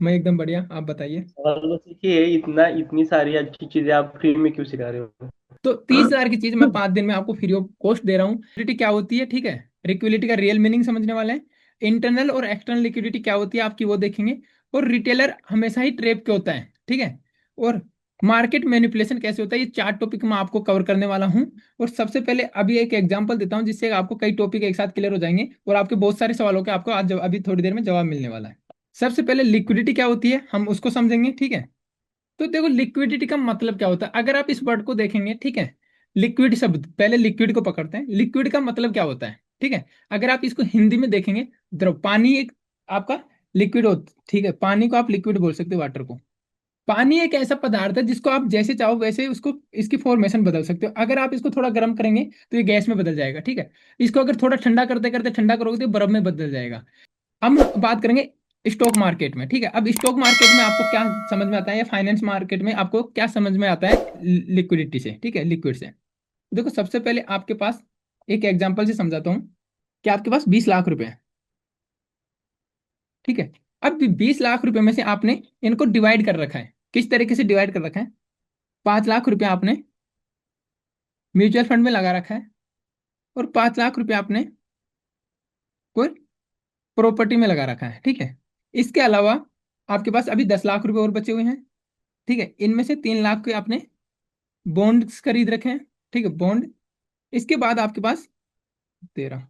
मैं एकदम बढ़िया, आप बताइए। सवाल बस एक ही है, इतना इतनी सारी अच्छी चीजें आप फ्री में क्यों सिखा रहे हो? तो 30,000 की चीज मैं 5 दिन में आपको फ्री ऑफ कॉस्ट दे रहा हूँ। लिक्विडिटी क्या होती है, ठीक है। लिक्विडिटी का रियल मीनिंग समझने वाले हैं। इंटरनल और एक्सटर्नल लिक्विडिटी क्या होती है आपकी, वो देखेंगे। और रिटेलर हमेशा ही ट्रेप के होता है, ठीक है। और मार्केट मैनिपुलेशन कैसे होता है, ये 4 टॉपिक मैं आपको कवर करने वाला हूँ। और सबसे पहले अभी एक एग्जांपल देता हूँ, जिससे आपको कई टॉपिक एक साथ क्लियर हो जाएंगे और आपके बहुत सारे सवालों के आपको आज अभी थोड़ी देर में जवाब मिलने वाला है। सबसे पहले लिक्विडिटी क्या होती है हम उसको समझेंगे, ठीक है। तो देखो लिक्विडिटी का मतलब क्या होता है, अगर आप इस वर्ड को देखेंगे, ठीक है। लिक्विड शब्द, पहले लिक्विड को पकड़ते हैं। लिक्विड का मतलब क्या होता है, ठीक है। अगर आप इसको हिंदी में देखेंगे, द्रव, पानी एक आपका लिक्विड हो, ठीक है। पानी को आप लिक्विड बोल सकते हो, वाटर को। पानी एक ऐसा पदार्थ है जिसको आप जैसे चाहो वैसे उसको, इसकी फॉर्मेशन बदल सकते हो। अगर आप इसको थोड़ा गर्म करेंगे तो ये गैस में बदल जाएगा, ठीक है। इसको अगर थोड़ा ठंडा करते करते ठंडा करोगे तो ये बर्फ में बदल जाएगा। हम बात करेंगे स्टॉक मार्केट में, ठीक है। अब स्टॉक मार्केट में आपको क्या समझ में आता है, या फाइनेंस मार्केट में आपको क्या समझ में आता है लिक्विडिटी से, ठीक है, लिक्विड से। देखो सबसे पहले आपके पास एक एग्जांपल से समझाता हूँ कि आपके पास 20 लाख रुपए है, ठीक है। अब 20 लाख रुपए में से आपने इनको डिवाइड कर रखा है। किस तरीके से डिवाइड कर रखा है, 5 लाख रुपए आपने म्यूचुअल फंड में लगा रखा है, और 5 लाख रुपए आपने कोई प्रॉपर्टी में लगा रखा है, ठीक है। इसके अलावा आपके पास अभी 10 लाख रुपए और बचे हुए हैं, ठीक है। इनमें से 3 लाख के आपने बॉन्ड्स खरीद रखे हैं, ठीक है, बॉन्ड। इसके बाद आपके पास 13,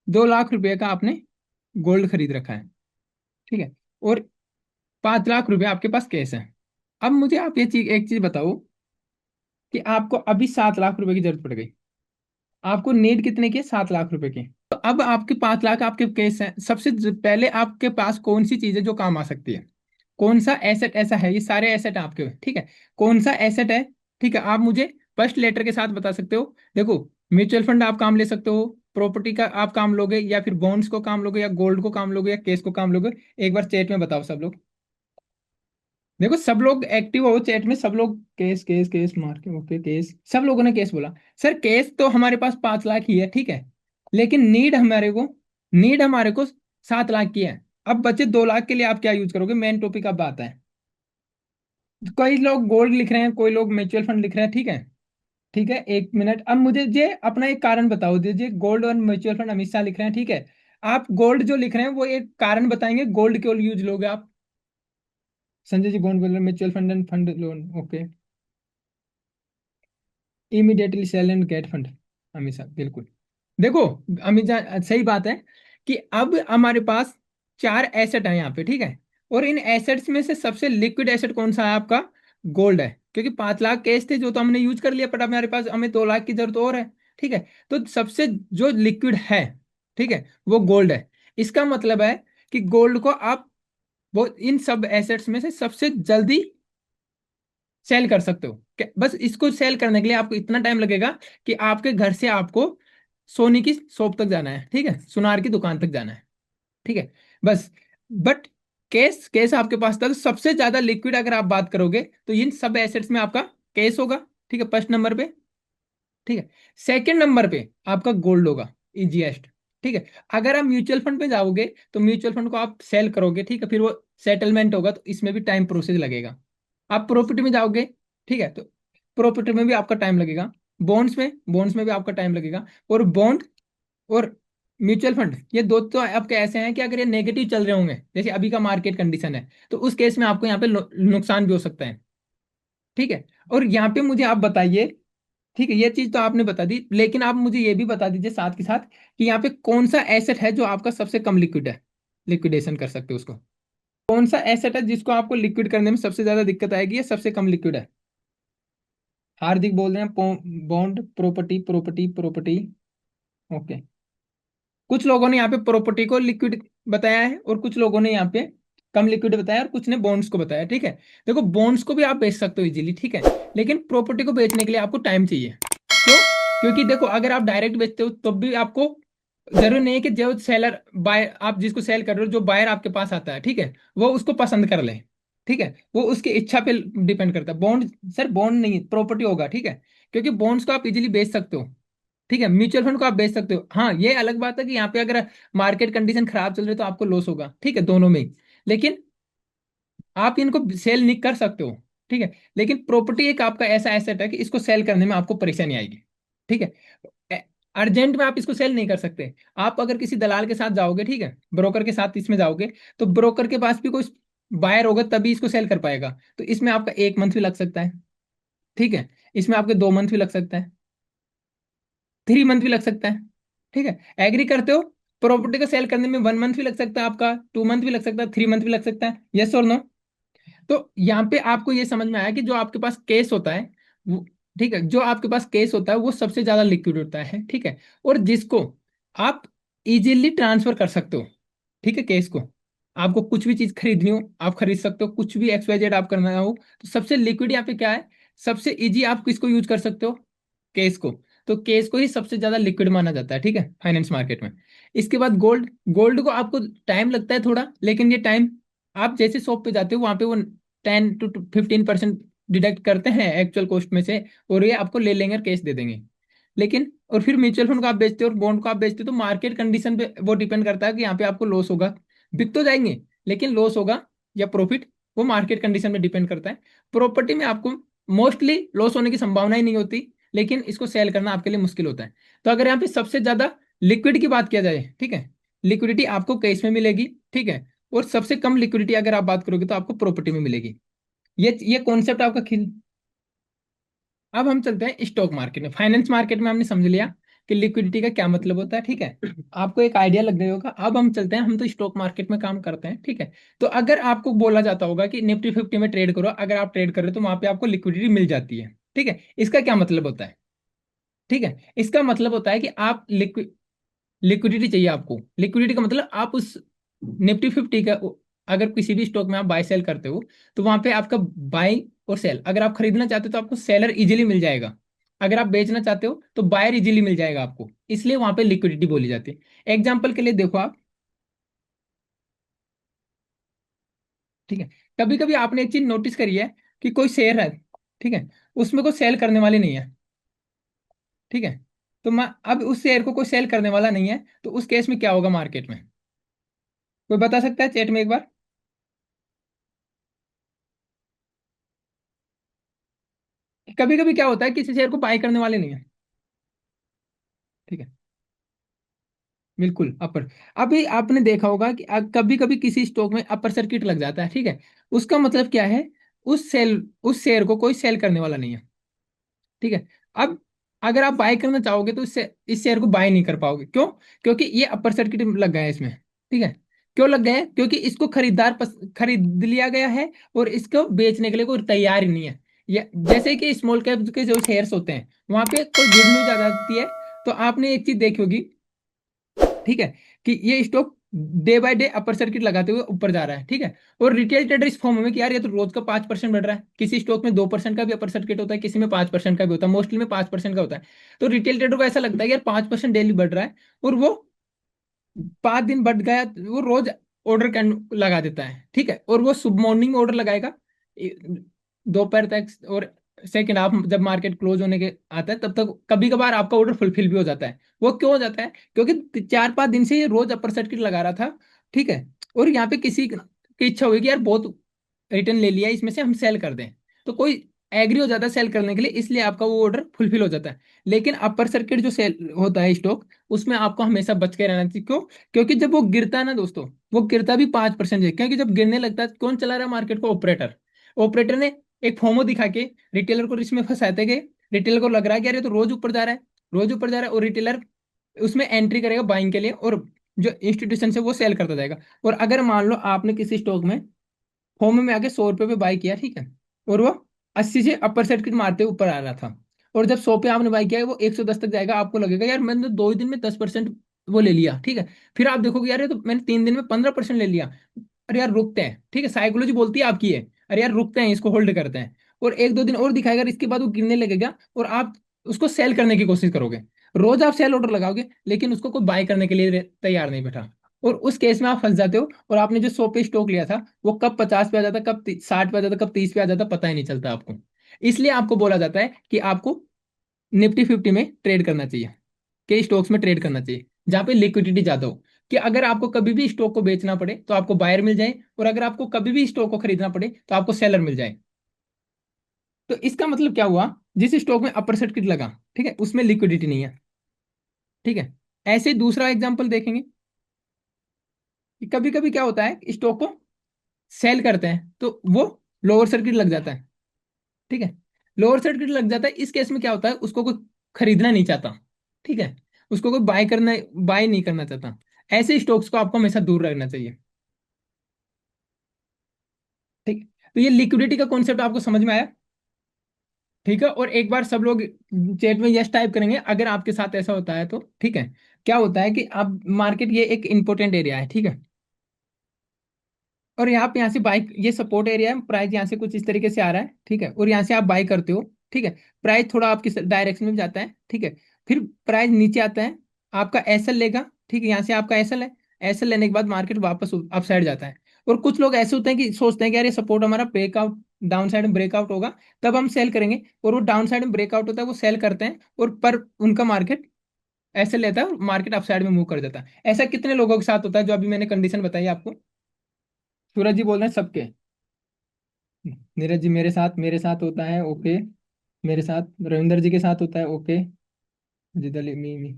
2 लाख रुपए का आपने गोल्ड खरीद रखा है, ठीक है। और 5 लाख रुपए आपके पास कैश है। अब मुझे आप ये चीज, एक चीज बताओ कि आपको अभी 7 लाख रुपए की जरूरत पड़ गई। आपको नीड कितने की, 7 लाख रुपए की। तो अब आपके 5 लाख आपके केस है। सबसे पहले आपके पास कौन सी चीज है जो काम आ सकती है, कौन सा एसेट ऐसा है, ये सारे एसेट आपके, ठीक है। कौन सा एसेट है, ठीक है, आप मुझे फर्स्ट लेटर के साथ बता सकते हो। देखो, म्यूचुअल फंड आप काम ले सकते हो, प्रॉपर्टी का आप काम लोगे, या फिर बॉन्ड्स को काम लोगे, या गोल्ड को काम लोगे, या केस को काम लोगे। एक बार चैट में बताओ सब लोग। देखो सब लोग एक्टिव हो चैट में, सब लोग केस केस केस मार के, ओके केस, सब लोगों ने केस बोला। सर केस तो हमारे पास 5 लाख ही है, ठीक है। लेकिन नीड हमारे को 7 लाख की है। अब बचे 2 लाख के लिए आप क्या यूज करोगे, मेन टॉपिक अब आता है। कई लोग गोल्ड लिख रहे हैं, कोई लोग म्यूचुअल फंड लिख रहे हैं, ठीक है। ठीक है, एक मिनट, अब मुझे ये अपना एक कारण बताओ दीजिए। गोल्ड और म्यूचुअल फंड अमित शाह लिख रहे हैं, ठीक है। आप गोल्ड जो लिख रहे हैं वो एक कारण बताएंगे, गोल्ड क्यों यूज लोगे आप। संजय जी गोल्ड बोल रहे हैं, mutual fund and fund loan, okay. Immediately sell and get fund, हमेशा बिल्कुल। देखो अमित सही बात है कि अब हमारे पास 4 एसेट है यहाँ पे, ठीक है। और इन एसेट्स में से सबसे लिक्विड एसेट कौन सा है आपका, गोल्ड है। क्योंकि 5 लाख कैश थे जो तो हमने यूज कर लिया, बट हमारे पास हमें 2 लाख की जरूरत और है, ठीक है। तो सबसे जो लिक्विड है, ठीक है, वो गोल्ड है। इसका मतलब है कि गोल्ड को आप, वो इन सब एसेट्स में से सबसे जल्दी सेल कर सकते हो। बस इसको सेल करने के लिए आपको इतना टाइम लगेगा कि आपके घर से आपको सोने की शॉप तक जाना है, ठीक है, सुनार की दुकान तक जाना है, ठीक है, बस। बट केस केस आपके पास था, तो सबसे ज्यादा लिक्विड अगर आप बात करोगे तो इन सब एसेट्स में आपका केस होगा, ठीक है, फर्स्ट नंबर पे, ठीक है। सेकंड नंबर पे आपका गोल्ड होगा, इजीएस्ट, ठीक है। अगर आप म्यूचुअल फंड पे जाओगे तो म्यूचुअल फंड को आप सेल करोगे, ठीक है, फिर वो सेटलमेंट होगा, तो इसमें भी टाइम प्रोसेस लगेगा। आप प्रॉपर्टी में जाओगे, ठीक है, तो प्रॉपर्टी में भी आपका टाइम लगेगा। बॉन्ड्स में भी आपका टाइम लगेगा। और बॉन्ड और म्यूचुअल फंड, ये दो तो आपके ऐसे हैं कि अगर ये नेगेटिव चल रहे होंगे, जैसे अभी का मार्केट कंडीशन है, तो उस केस में आपको यहाँ पे नुकसान भी हो सकता है, ठीक है। और यहाँ पे मुझे आप बताइए, ठीक है, ये चीज तो आपने बता दी, लेकिन आप मुझे ये भी बता दीजिए साथ के साथ कि यहाँ पे कौन सा एसेट है जो आपका सबसे कम लिक्विड है, लिक्विडेशन कर सकते हो उसको। कौन सा एसेट है जिसको आपको लिक्विड करने में सबसे ज्यादा दिक्कत आएगी, या सबसे कम लिक्विड है। हार्दिक बोल रहे हैं bond, property property property, okay. कुछ लोगों ने यहाँ पे प्रॉपर्टी को लिक्विड बताया है, और कुछ लोगों ने यहाँ पे कम लिक्विड बताया, और कुछ ने बॉन्ड्स को बताया, ठीक है। देखो बॉन्ड्स को भी आप बेच सकते हो इजीली, ठीक है। लेकिन प्रॉपर्टी को बेचने के लिए आपको टाइम चाहिए। क्यों, क्योंकि देखो अगर आप डायरेक्ट बेचते हो तब भी आपको जरूरी नहीं है कि जो सेलर बाय, आप जिसको सेल कर रहे हो, जो बायर आपके पास आता है, ठीक है, वो उसको पसंद कर ले, ठीक है। वो उसकी इच्छा पे डिपेंड करता है। बॉन्ड, सर बॉन्ड नहीं, प्रॉपर्टी होगा, ठीक है। क्योंकि बॉन्ड्स को आप इजीली बेच सकते हो, ठीक है, म्यूचुअल फंड को आप बेच सकते हो। हाँ, ये अलग बात है कि यहाँ पे अगर मार्केट कंडीशन खराब चल रही है तो आपको लॉस होगा, ठीक है, दोनों में ही। लेकिन आप इनको सेल नहीं कर सकते हो, ठीक है। लेकिन प्रॉपर्टी एक आपका ऐसा एसेट है कि इसको सेल करने में आपको परेशानी आएगी, ठीक है। अर्जेंट में आप इसको सेल नहीं कर सकते। आप अगर किसी दलाल के साथ जाओगे, ठीक है, ब्रोकर के साथ इसमें जाओगे, तो ब्रोकर के पास भी कोई बायर होगा तभी इसको सेल कर पाएगा। तो इसमें आपका 1 मंथ भी लग सकता है, ठीक है। इसमें आपके 2 मंथ भी लग सकता है, 3 मंथ भी लग सकता है, ठीक है। एग्री करते हो? प्रॉपर्टी को सेल करने में 1 मंथ भी लग सकता है आपका, 2 मंथ भी लग सकता है, 3 मंथ भी लग सकता है। यस और नो? तो यहाँ पे आपको ये समझ में आया कि जो आपके पास केस होता है वो, ठीक है, जो आपके पास केस होता है वो सबसे ज्यादा लिक्विड होता है, ठीक है। और जिसको आप इजीली ट्रांसफर कर सकते हो, ठीक है, केस को। आपको कुछ भी चीज खरीदनी हो आप खरीद सकते हो, कुछ भी XYZ आप करना हो। तो सबसे लिक्विड यहाँ पे क्या है, सबसे इजी आप किसको यूज कर सकते हो? केस को। तो केस को ही सबसे ज्यादा लिक्विड माना जाता है, ठीक है, फाइनेंस मार्केट में। इसके बाद गोल्ड। गोल्ड को आपको टाइम लगता है थोड़ा, लेकिन ये टाइम आप जैसे शॉप पे जाते हो वहां पे वो 10 to 15% डिडक्ट करते हैं एक्चुअल कॉस्ट में से, और ये आपको ले लेंगे और कैश दे देंगे। लेकिन और फिर म्यूचुअल फंड को आप बेचते हो और बॉन्ड को आप बेचते हो, तो मार्केट कंडीशन पे वो डिपेंड करता है कि यहाँ पे आपको लॉस होगा। बिक तो जाएंगे, लेकिन लॉस होगा या प्रॉफिट, वो मार्केट कंडीशन पे डिपेंड करता है। प्रॉपर्टी में आपको मोस्टली लॉस होने की संभावना ही नहीं होती, लेकिन इसको सेल करना आपके लिए मुश्किल होता है। तो अगर यहाँ पे सबसे ज्यादा लिक्विड की बात किया जाए, ठीक है, लिक्विडिटी आपको कैश में मिलेगी, ठीक है। और सबसे कम लिक्विडिटी अगर आप बात करोगे तो आपको प्रॉपर्टी में मिलेगी। ये कॉन्सेप्ट आपका खिल। अब हम चलते हैं स्टॉक मार्केट में। फाइनेंस मार्केट में हमने समझ लिया कि लिक्विडिटी का क्या मतलब होता है, ठीक है। आपको एक आइडिया लग गया होगा। अब हम चलते हैं, हम तो स्टॉक मार्केट में काम करते हैं, ठीक है। तो अगर आपको बोला जाता होगा कि निफ्टी 50 में ट्रेड करो, अगर आप ट्रेड कर रहे हो तो वहां पे आपको लिक्विडिटी मिल जाती है, ठीक है। इसका क्या मतलब होता है? ठीक है, इसका मतलब होता है कि आप लिक्विडिटी चाहिए आपको। लिक्विडिटी का मतलब आप उस निफ्टी 50 का अगर किसी भी स्टॉक में आप बाय सेल करते हो, तो वहां पे आपका बाय और सेल, अगर आप खरीदना चाहते हो तो आपको सेलर इजीली मिल जाएगा, अगर आप बेचना चाहते हो तो बायर इजीली मिल जाएगा आपको, इसलिए वहां पे लिक्विडिटी बोली जाती है। एग्जाम्पल के लिए देखो आप, ठीक है, कभी कभी आपने एक चीज नोटिस करी है कि कोई शेयर है, ठीक है, उसमें कोई सेल करने वाले नहीं है, ठीक है। तो अब उस शेयर को कोई सेल करने वाला नहीं है, तो उस केस में क्या होगा मार्केट में? कोई बता सकता है चैट में एक बार? कभी कभी क्या होता है, किसी शेयर को बाय करने वाले नहीं है, ठीक है, बिल्कुल अपर। अभी आपने देखा होगा कि कभी कभी किसी स्टॉक में अपर सर्किट लग जाता है, ठीक है। उसका मतलब क्या है, उस शेयर को कोई सेल करने वाला नहीं है, ठीक है। अब अगर आप बाय करना चाहोगे तो इससे इस शेयर को बाय नहीं कर पाओगे। क्यों? क्योंकि ये अपर सर्किट लग गया है इसमें, ठीक है। क्यों लग गया है? क्योंकि इसको खरीद लिया गया है, और इसको बेचने के लिए कोई तैयार ही नहीं है। ये जैसे कि स्मॉल कैप के जो शेयर्स होते हैं वहां पे कोई गुड न्यूज आ जाती है, तो आपने एक चीज देखी होगी, ठीक है, कि ये stock day by day upper circuit लगाते हुए ऊपर जा रहा है, ठीक है। और रिटेल ट्रेडर इस फॉर्म में कि यार ये तो रोज का 5% बढ़ रहा है, किसी स्टॉक में 2% का भी अपर सर्किट होता है, किसी में 5% का भी होता है, मोस्टली में 5% का होता है। तो रिटेल ट्रेडर को ऐसा लगता है कि यार 5% डेली बढ़ रहा है, और वो 5 दिन बढ़ गया, वो रोज ऑर्डर कैन लगा देता है, ठीक है। और वो सुबह मॉर्निंग ऑर्डर लगाएगा, दोपहर तक, और सेकेंड हाफ जब मार्केट क्लोज होने के आता है तब तक कभी कभार आपका ऑर्डर फुलफिल भी हो जाता है। वो क्यों हो जाता है? क्योंकि 4-5 दिन से ये रोज अपर सर्किट लगा रहा था, ठीक है। और यहाँ पे किसी की इच्छा हुई कि यार बहुत रिटर्न ले लिया, इसमें से हम सेल कर दें, तो कोई एग्री हो जाता है सेल करने के लिए, इसलिए आपका वो ऑर्डर फुलफिल हो जाता है। लेकिन अपर सर्किट जो सेल होता है स्टॉक, उसमें आपको हमेशा बच के रहना चाहिए। क्यों? क्योंकि जब वो गिरता है ना दोस्तों, वो गिरता भी 5% है, क्योंकि जब गिरने लगता है कौन चला रहा है मार्केट को? ऑपरेटर। ऑपरेटर ने एक फोमो दिखा के रिटेलर को इसमें फंसाते गए। रिटेलर को लग रहा है कि यार ये तो रोज ऊपर जा रहा है, रोज ऊपर जा रहा है, और रिटेलर उसमें एंट्री करेगा बाइंग के लिए, और जो इंस्टीट्यूशन से वो सेल करता जाएगा। और अगर मान लो आपने किसी स्टॉक में होम में आके 100 रुपये पे बाई किया, ठीक है, और वो 80 से अपर सर्किट मारते हुए ऊपर आ रहा था, और जब 100 पे आपने बाई किया वो 110 तक जाएगा, आपको लगेगा यार मैंने तो 2 ही दिन में 10% वो ले लिया, ठीक है। फिर आप देखोगे यार ये तो मैंने 3 दिन में 15% ले लिया। अरे यार रुकते हैं, ठीक है, साइकोलॉजी बोलती है आपकी है, अरे यार रुकते हैं, इसको होल्ड करते हैं, और 1-2 दिन और दिखाएगा, इसके बाद वो गिरने लगेगा, और आप उसको सेल करने की कोशिश करोगे। रोज आप सेल ऑर्डर लगाओगे, लेकिन उसको कोई बाय करने के लिए तैयार नहीं बैठा, और उस केस में आप फंस जाते हो, और आपने जो 100 पे स्टॉक लिया था वो कब 50 पे आ जाता, कब 60 पे आ जाता, कब 30 पे आ जाता, पता ही नहीं चलता आपको। इसलिए आपको बोला जाता है कि आपको निफ्टी 50 में ट्रेड करना चाहिए। के स्टॉक्स में ट्रेड करना चाहिए, जहां पे लिक्विडिटी ज्यादा हो, कि अगर आपको कभी भी स्टॉक को बेचना पड़े तो आपको बायर मिल जाए, और अगर आपको कभी भी स्टॉक को खरीदना पड़े तो आपको सेलर मिल जाए। तो इसका मतलब क्या हुआ, जिस स्टॉक में अपर सर्किट लगा, ठीक है, उसमें लिक्विडिटी नहीं है। ठीक है। ऐसे ही दूसरा एग्जांपल देखेंगे कि कभी कभी क्या होता है, स्टॉक को सेल करते हैं तो वो लोअर सर्किट लग जाता है। ठीक है। लोअर सर्किट लग जाता है, इस केस में क्या होता है, उसको कोई खरीदना नहीं चाहता। ठीक है। उसको कोई बाय नहीं करना चाहता। ऐसे स्टॉक्स को आपको हमेशा दूर रखना चाहिए। ठीक है। तो ये लिक्विडिटी का कॉन्सेप्ट आपको समझ में आया। ठीक है। और एक बार सब लोग चैट में यस टाइप करेंगे अगर आपके साथ ऐसा होता है तो। ठीक है। क्या होता है कि अब मार्केट ये एक इंपॉर्टेंट एरिया है, ठीक है, और यहाँ से बाइक, ये सपोर्ट एरिया है, प्राइस यहाँ से कुछ इस तरीके से आ रहा है, ठीक है, और यहाँ से आप बाई करते हो। ठीक है। प्राइस थोड़ा आपकी डायरेक्शन में जाता है, ठीक है, फिर प्राइस नीचे आता है, आपका एसएल लेगा, ठीक है, यहाँ से आपका एसएल है, एसएल लेने के बाद मार्केट वापस अप साइड जाता है। और कुछ लोग ऐसे होते हैं कि सोचते हैं कि यार ये सपोर्ट हमारा ब्रेकआउट, डाउन साइड में ब्रेकआउट होगा, तब हम सेल करेंगे, और वो डाउन साइड में ब्रेकआउट होता है, वो सेल करते हैं, और पर उनका मार्केट ऐसे लेता है और मार्केट अप साइड में मूव कर देता है। ऐसा कितने लोगों के साथ होता है जो अभी मैंने कंडीशन बताई आपको। सूरज जी बोल रहे हैं सबके। नीरज जी मेरे साथ होता है, ओके। मेरे साथ रविंदर जी के साथ होता है, ओके। जिद अली मी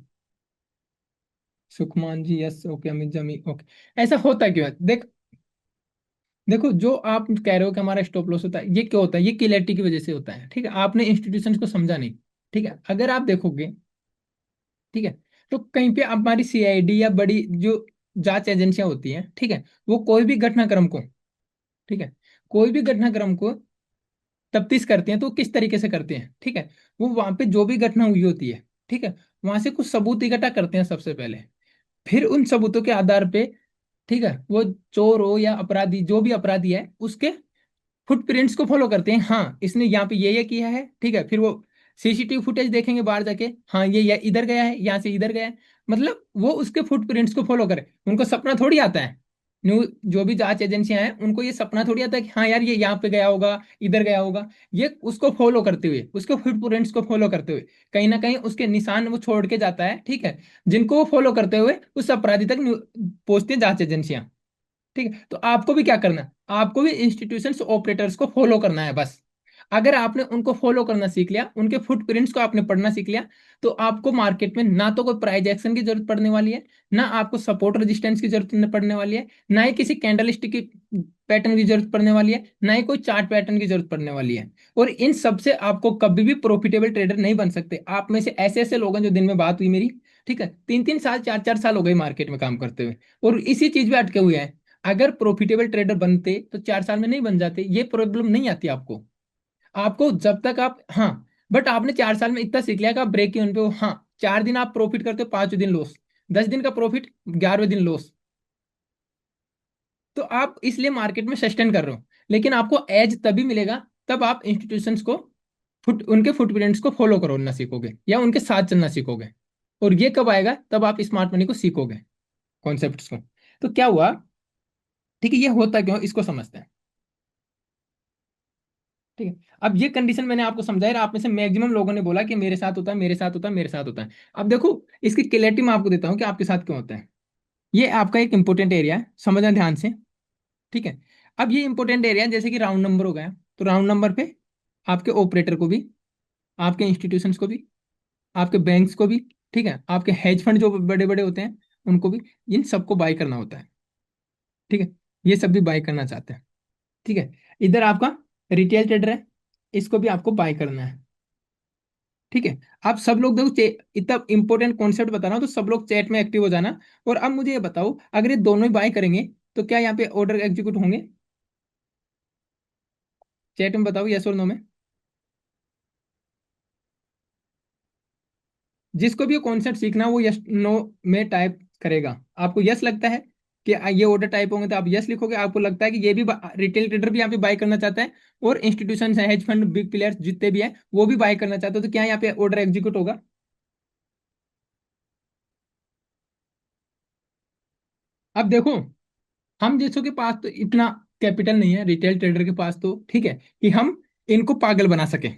सुखमान जी यस, ओके। अमित जमी, ओके। ऐसा होता है क्यों है? देखो, जो आप कह रहे हो कि हमारा स्टॉप लॉस होता है, ये क्यों होता है, ये क्लियरिटी की वजह से होता है। ठीक है। आपने इंस्टीट्यूशन को समझा नहीं। ठीक है। अगर आप देखोगे, ठीक है, तो कहीं पे हमारी सीआईडी या बड़ी जो जांच एजेंसियां होती हैं, ठीक है, वो कोई भी घटनाक्रम को, ठीक है, कोई भी घटनाक्रम को तफ्तीश करते हैं तो किस तरीके से करते हैं, ठीक है, वो वहां पे जो भी घटना हुई होती है, ठीक है, वहां से कुछ सबूत इकट्ठा करते हैं सबसे पहले। फिर उन सबूतों के आधार पे, ठीक है, वो चोर हो या अपराधी, जो भी अपराधी है, उसके फुटप्रिंट्स को फॉलो करते हैं। हाँ, इसने यहाँ पे ये किया है, ठीक है, फिर वो सीसीटीवी फुटेज देखेंगे बाहर जाके, हाँ ये इधर गया है, यहाँ से इधर गया है, मतलब वो उसके फुटप्रिंट्स को फॉलो करे। उनको सपना थोड़ी आता है, न्यू जो भी जांच एजेंसियां हैं उनको ये सपना थोड़ी आता है कि हाँ यार ये यहाँ पे गया होगा, इधर गया होगा। ये उसको फॉलो करते हुए, उसके फुटप्रिंट्स को फॉलो करते हुए, कहीं ना कहीं उसके निशान वो छोड़ के जाता है, ठीक है, जिनको वो फॉलो करते हुए उस अपराधी तक पहुंचती है जांच एजेंसियां। ठीक है। तो आपको भी क्या करना है, आपको भी इंस्टीट्यूशंस ऑपरेटर्स को फॉलो करना है बस। अगर आपने उनको फॉलो करना सीख लिया, उनके फुटप्रिंट्स को आपने पढ़ना सीख लिया, तो आपको मार्केट में ना तो कोई प्राइस एक्शन की जरूरत पड़ने वाली है, ना आपको सपोर्ट रेजिस्टेंस की जरूरत पड़ने वाली है, ना ही किसी कैंडलस्टिक की पैटर्न की जरूरत पड़ने वाली है, ना ही कोई चार्ट पैटर्न की जरूरत पड़ने वाली है। और इन सब से आपको कभी भी प्रॉफिटेबल ट्रेडर नहीं बन सकते। आप में से ऐसे ऐसे लोग हैं जो दिन में बात हुई मेरी, ठीक है, 3 3 साल 4 4 साल हो गए मार्केट में काम करते हुए, और इसी चीज में अटके हुए हैं। अगर प्रॉफिटेबल ट्रेडर बनते तो 4 साल में नहीं बन जाते, ये प्रॉब्लम नहीं आती आपको। आपको जब तक आप, हाँ, बट आपने 4 साल में इतना सीख लिया कि आप ब्रेक इवन पे हो। हाँ, 4 दिन आप प्रॉफिट करते हो, 5वें दिन लॉस, 10 दिन का प्रॉफिट, 11वें दिन लॉस। तो आप इसलिए मार्केट में सस्टेन कर रहे हो, लेकिन आपको एज तभी मिलेगा तब आप इंस्टीट्यूशंस को, उनके फुटप्रिंट्स को फॉलो करना सीखोगे या उनके साथ चलना सीखोगे। और ये कब आएगा, तब आप स्मार्ट मनी को सीखोगे, कॉन्सेप्ट्स को। तो क्या हुआ, ठीक है, ये होता क्यों, इसको समझते हैं। ठीक है। अब ये कंडीशन मैंने आपको समझाई और आप में से मैक्सिमम लोगों ने बोला कि मेरे साथ होता है, मेरे साथ होता है, मेरे साथ होता है। अब देखो, इसकी क्लैरिटी मैं आपको देता हूँ कि आपके साथ क्यों होता है। ये आपका एक इंपॉर्टेंट एरिया है, समझना ध्यान से। ठीक है। अब ये इंपॉर्टेंट एरिया जैसे कि राउंड नंबर हो गया, तो राउंड नंबर पे आपके ऑपरेटर को भी, आपके इंस्टीट्यूशंस को भी, आपके बैंक्स को भी, ठीक है, आपके हेज फंड जो बड़े बड़े होते हैं उनको भी, इन सबको बाय करना होता है। ठीक है। ये सब भी बाय करना चाहते हैं। ठीक है। इधर आपका रिटेल ट्रेडर है, इसको भी आपको बाय करना है। ठीक है। आप सब लोग देखो, इतना इंपॉर्टेंट कॉन्सेप्ट बता रहा हूं तो सब लोग चैट में एक्टिव हो जाना। और अब मुझे ये बताओ, अगर ये दोनों ही बाय करेंगे तो क्या यहाँ पे ऑर्डर एग्जीक्यूट होंगे? चैट में बताओ, यस और नो में। जिसको भी ये कॉन्सेप्ट सीखना वो यस नो में टाइप करेगा। आपको यस लगता है कि ये ऑर्डर टाइप होंगे तो आप यस लिखोगे। आपको लगता है कि ये भी रिटेल ट्रेडर भी यहाँ पे बाय करना चाहता है, और इंस्टीट्यूशन है, हेज फंड, बिग प्लेयर्स जितने भी हैं वो भी बाय करना चाहते हो, तो क्या यहाँ पे ऑर्डर एग्जीक्यूट होगा? अब देखो, हम जैसों के पास तो इतना कैपिटल नहीं है, रिटेल ट्रेडर के पास तो, ठीक है, कि हम इनको पागल बना सके,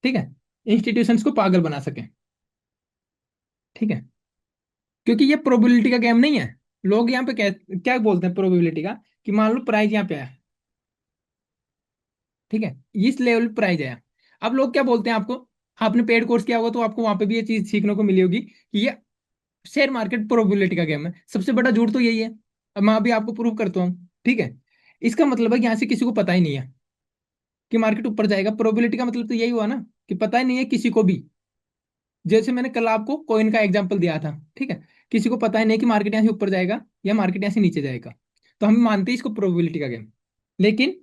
ठीक है, इंस्टीट्यूशंस को पागल बना सके। ठीक है। क्योंकि ये प्रोबेबिलिटी का गेम नहीं है। लोग यहाँ पे क्या बोलते हैं प्रोबेबिलिटी का, कि मान लो प्राइस यहाँ पे है, ठीक है, इस लेवल प्राइस है। अब लोग क्या बोलते हैं आपको, आपने पेड कोर्स किया होगा तो आपको वहां पे भी ये चीज सीखने को मिली होगी कि ये शेयर मार्केट प्रोबेबिलिटी का गेम है। सबसे बड़ा झूठ तो यही है। अब मैं अभी आपको प्रूव करता हूँ, ठीक है। इसका मतलब है कि यहाँ से किसी को पता ही नहीं है कि मार्केट ऊपर जाएगा। प्रोबेबिलिटी का मतलब तो यही हुआ ना, कि पता ही नहीं है किसी को भी। जैसे मैंने कल आपको कॉइन का एग्जांपल दिया था, ठीक है, किसी को पता ही नहीं कि मार्केट यहाँ से ऊपर जाएगा या मार्केट यहाँ से नीचे जाएगा, तो हम मानते हैं इसको प्रोबेबिलिटी का गेम। लेकिन